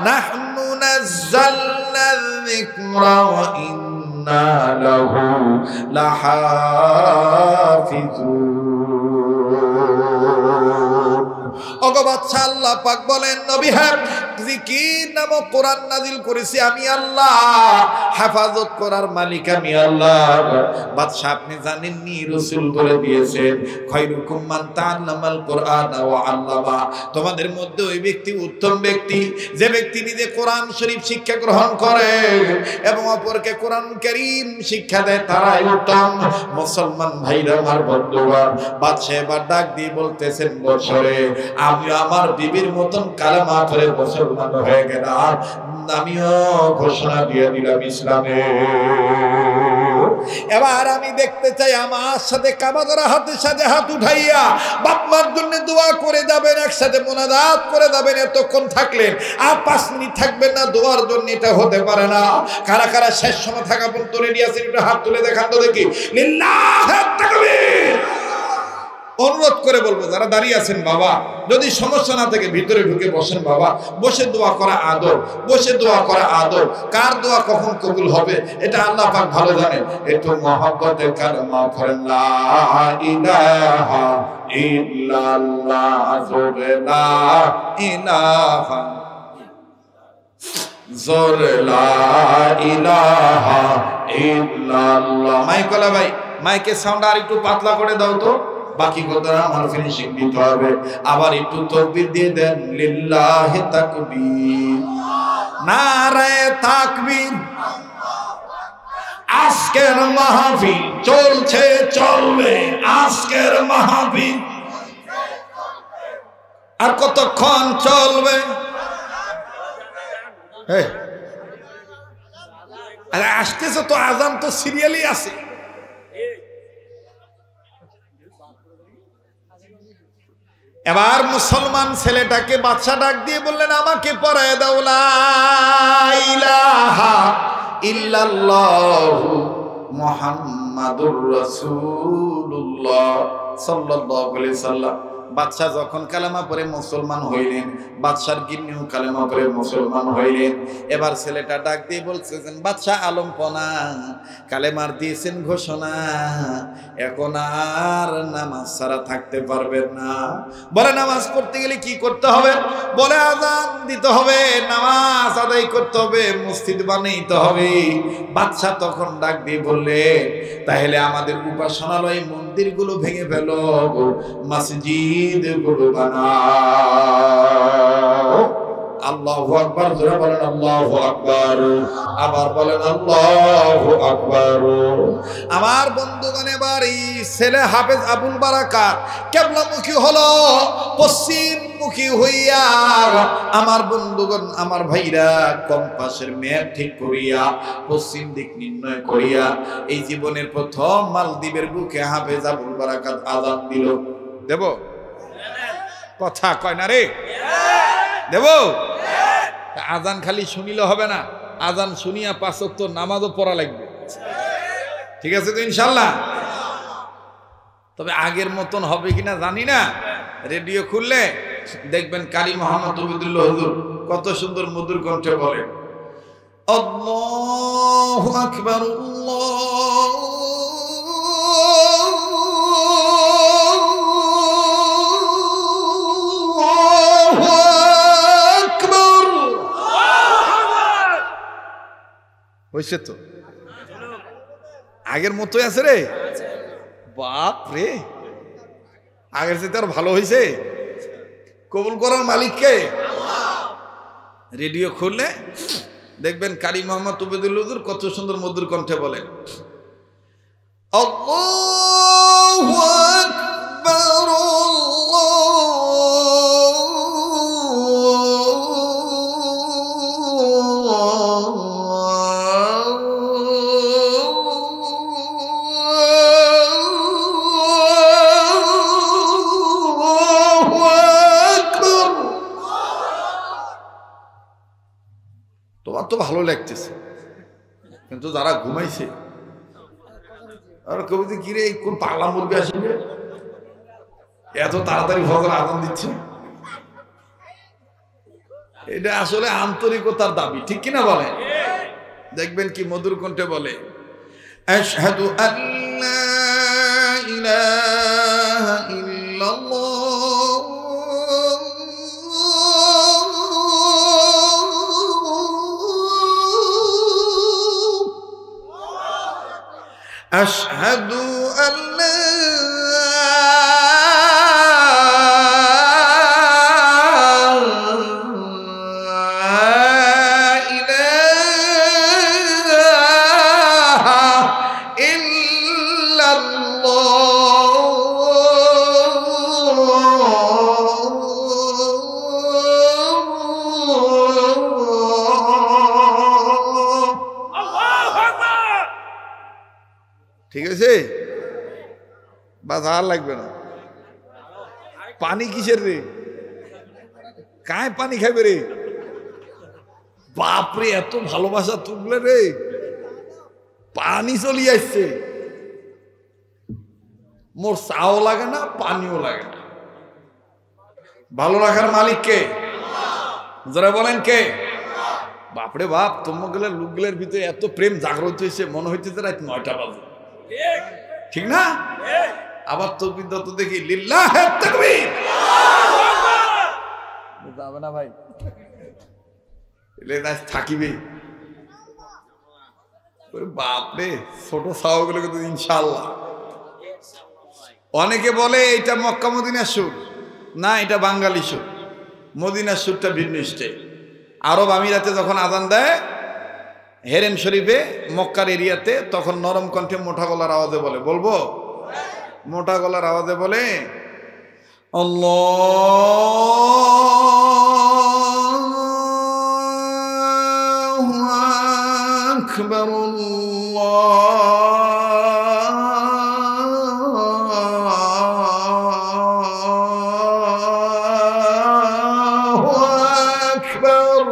নাহনু নাযালনা যিকরা ওয়া ইন্না লাহু লাহাফিজুন। ওগো বাচ্চা, আল্লাহ পাক বলেন, নবী হ্যাঁ, জিকির নামক কোরআন নাজিল করেছি আমি আল্লাহ, হেফাজত করার মালিক আমি আল্লাহ। বাদশা আপনি জানেননি রাসূল বলে দিয়েছেন খায়রুকুম মান তাআল্লামাল কোরআন ওয়া আল্লামা, তোমাদের মধ্যে ওই ব্যক্তি উত্তম ব্যক্তি যে ব্যক্তি নিজে কোরআন শরীফ শিক্ষা গ্রহণ করে এবং অপরকে কোরআন কারীম শিক্ষা দেয়, তারাই উত্তম। মুসলমান ভাইরা আমার বন্ধুগণ, বাদশা এবার ডাক দিয়ে বলতেছেন বছরে আমি আমার বিবির মতন কালেমা পড়ে মুসলমান হয়ে গেলাম, আমিও ঘোষণা দিয়ে দিলাম ইসলামে। এবার আমি দেখতে চাই আমার সাথে কাবাদরা হাতের সাথে হাত উঠাইয়া বাপ মার জন্য দোয়া করে যাবেন, একসাথে মোনাজাত করে যাবেন। এতক্ষণ থাকলেন আর 5 মিনিট থাকবেন না দোয়ার জন্য, এটা হতে পারে না। কারা কারা শেষ সময় থাকা পর্যন্ত রেডি আছেন একটু হাত তুলে দেখান তো দেখি। লিল্লাহি তাকবীর। অনুরোধ করে বলবো যারা দাঁড়িয়ে আছেন বাবা, যদি সমস্যা না থাকে ভিতরে ঢুকে বসেন বাবা। বসে দোয়া করা আদব, বসে দোয়া করা আদব। কার দোয়া কখন কবুল হবে এটা আল্লাহ পাক ভালো জানেন। একটু মহব্বতের কালেমা পড়েন লা ইলাহা ইল্লাল্লাহ, জোরে লা ইলাহা, জোরে লা ইলাহা ইল্লাল্লাহ। মাইকলা ভাই মাইকের সাউন্ড আর একটু পাতলা করে দাও তো, বাকি কথা আমার ফিনিশিং দিতে হবে। আবার একটু তাকবীর দিয়ে দেন, লিল্লাহি তাকবীর, নারায়ে তাকবীর। আজকের মাহফিল চলছে চলবে, আজকের মাহফিল আর কতক্ষণ চলবে? আরে আসতেছে তো, আজান তো সিরিয়ালি আছে। এবার মুসলমান ছেলেটাকে বাদশা ডাক দিয়ে বললেন আমাকে পড়ায় দাও লা ইলাহা ইল্লাল্লাহু মুহাম্মাদুর রাসূলুল্লাহ সাল্লাল্লাহু আলাইহি সাল্লাম। বাদশা যখন কালেমা পড়ে মুসলমান হইলেন, বাদশার গিন্নিও কালেমা পড়ে মুসলমান হইলেন। এবার ছেলেটা ডাক দিয়ে বলছেন বাদশা আলমপনা কালেমার দিয়েছেন ঘোষণা, এখন আর নামাজ ছাড়া থাকতে পারবেন না। বলে নামাজ পড়তে গেলে কি করতে হবে? বলে আযান দিতে হবে, নামাজ আদায় করতে হবে, মসজিদ বানাইতে হবে। বাদশা তখন ডাক দিয়ে বললে তাহলে আমাদের উপাসনালয় মন্দিরগুলো ভেঙে ফেলো, মসজিদ গুলো বানাও। আল্লাহু আকবার, জোরে বলেন আল্লাহু আকবার, আবার বলেন আল্লাহু আকবার। আমার বন্ধুগণ এবার এই ছেলে হাফেজ আবুল বারাকাত কিবলামুখী হলো, পশ্চিমমুখী হইয়া আমার বন্ধুগণ আমার ভাইরা কম্পাসের ম্যাপ ঠিক করিয়া পশ্চিম দিক নির্ণয় করিয়া এই জীবনের প্রথম মালদ্বীপের বুকে হাফেজ আবুল বারাকাত আযান দিল। দেব কথা কয় না রে, দেব। আজান খালি শুনিলে হবে না, আজান শুনিয়া 5 ওয়াক্ত নামাজও পড়া লাগবে। ঠিক আছে তো ইনশাল্লাহ? তবে আগের মতন হবে কিনা জানি না। রেডিও খুললে দেখবেন কারি মোহাম্মদ তৌহিদুল্লাহ হুজুর কত সুন্দর মধুর কণ্ঠে বলে আল্লাহু আকবার, হয়েছে তো আগের মতোই আছে রে, বাপ রে, আগের চেয়ে আর ভালো হয়েছে। কবুল করার মালিককে। রেডিও খুললে দেখবেন কারি মোহাম্মদ তৌহিদুল হুজুর কত সুন্দর মধুর কণ্ঠে বলেন আল্লাহু আকবার, তো ভালো লাগতেছে, কিন্তু যারা ঘুমাইছে আর কবিতে কিরে কোন পাগলা মুরগি আসবে এত তাড়াতাড়ি ফজর আযান দিচ্ছে, এটা আসলে আন্তরিকতার দাবি, ঠিক কিনা বলে? দেখবেন কি মধুর কণ্ঠে বলে আশহাদু আল্লা ইলাহা ইল্লাল্লাহ ঠিক আছে, বাস আর লাগবে না। পানি কিসের রে? কায় পানি খাইবে রে? বাপরে, এত ভালোবাসা তুললে রে, পানি চলি আসছে। মোর চাও লাগে না, পানিও লাগে না। ভালো রাখার মালিক কে? যারা বলেন কে? বাপরে বাপ, তোমাগুলোর লোকগুলোর ভিতরে এত প্রেম জাগ্রত হয়েছে, মনে হইতেছে রাত 9টা বাজে, ঠিক না? আবার তকবীর দত্ত দেখি লিল্লাহে তাকবীর যাবে না ভাই, থাকিবে। বাপরে, ছোট সাওগুলো কিন্তু ইনশাআল্লাহ। অনেকে বলে এটা মক্কা মদিনার সুর, না এটা বাঙালি সুর। মদিনার সুরটা ভিন্ন স্টাইল। আরব আমিরাতে যখন আজান দেয় হেরেম শরীফে মক্কার এরিয়াতে, তখন নরম কণ্ঠে মোটা গলার আওয়াজে বলে, বলবো মোটা গলার আওয়াজে বলে, আল্লাহু আকবার আল্লাহু আকবার।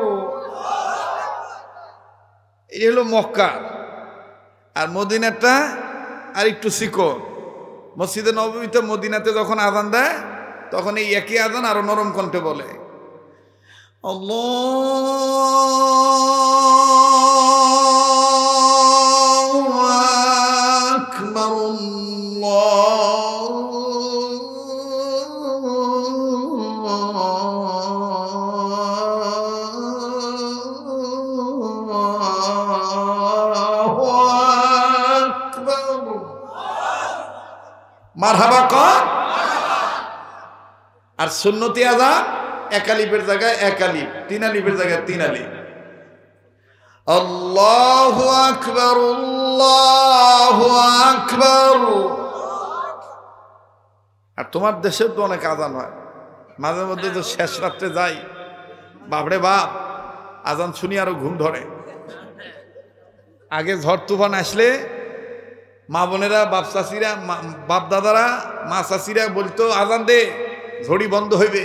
এই হলো মক্কা। আর মদিনাটা আর একটু শিখো। মসজিদে নববীতে মদিনাতে যখন আজান দেয় তখন এই একই আজান আরো নরম কণ্ঠে বলে, আল্লাহু আকবার আল্লাহু আকবার। মারহাবা কর। আর সুন্নতি আযান এক আলিফের জায়গায় এক আলিফ, তিন আলিফের জায়গায় তিন আলিফ। আল্লাহু আকবার আল্লাহু আকবার। আর তোমার দেশেও তো অনেক আজান হয়, মাঝে মধ্যে তো শেষ রাত্রে যাই, বাপরে বাপ, আজান শুনি আরো ঘুম ধরে। আগে ঝড় তুফান আসলে মা বোনেরা, বাপ চাষিরা, বাপ দাদারা, মা চাষিরা বলতো আজান দে, ঝড়ি বন্ধ হইবে।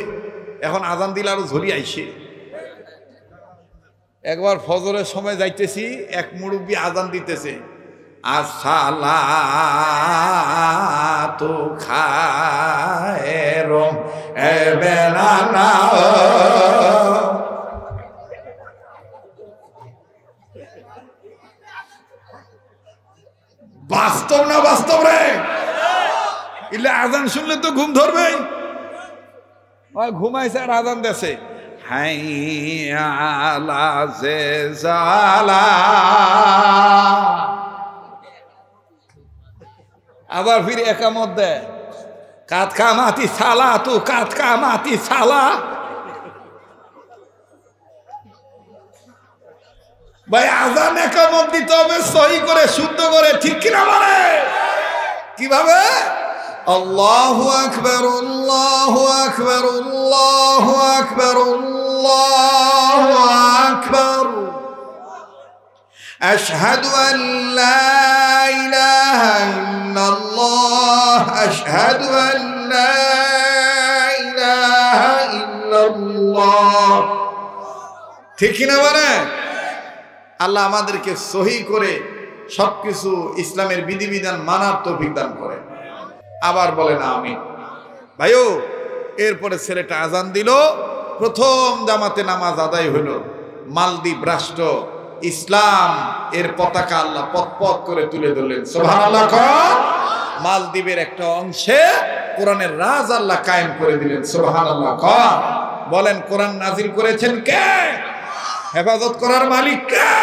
এখন আজান দিলে আরো ঝড়ি আইসে। একবার ফজরের সময় যাইতেছি, এক মুরব্বী আজান দিতেছে, আসসালাতু খায়রুম মিনান্নাওম। বাস্তব না বাস্তব রে? ইলে আজান শুনলে তো ঘুম ধরবে। ঘুমাইছে আর আজান দেছে, হাইয়া আলা সালা। আবার ফিরে একামত দেয়, কাত কামাতি সালা, তু কাত কামাতি সালা। ভাই আজান একামত দিতে হবে সহি করে, শুদ্ধ করে, ঠিক কিনা বলে? কিভাবে? আল্লাহু আকবার আল্লাহু আকবার আল্লাহু আকবার আল্লাহু আকবার। আশহাদু আন লা ইলাহা ইল্লাল্লাহ আশহাদু আন লা ইলাহা ইল্লাল্লাহ। ঠিক কিনা বলে? আল্লাহ আমাদেরকে সহি করে সবকিছু ইসলামের বিধিবিধান মানার তৌফিক দান করে। আবার বলেন আমিন। ভাইও, এরপরে ছেলেটা আজান দিল, প্রথম জামাতে নামাজ আদায় হলো। মালদ্বীপ রাষ্ট্র, ইসলাম এর পতাকা আল্লাহ পথ করে তুলে ধরলেন। সুবহানাল্লাহ। মালদ্বীপের একটা অংশে কোরআনের রাজ আল্লাহ কায়েম করে দিলেন। সুবহানাল্লাহ। বলেন, কোরআন নাজিল করেছেন কে? হেফাজত করার মালিক কে?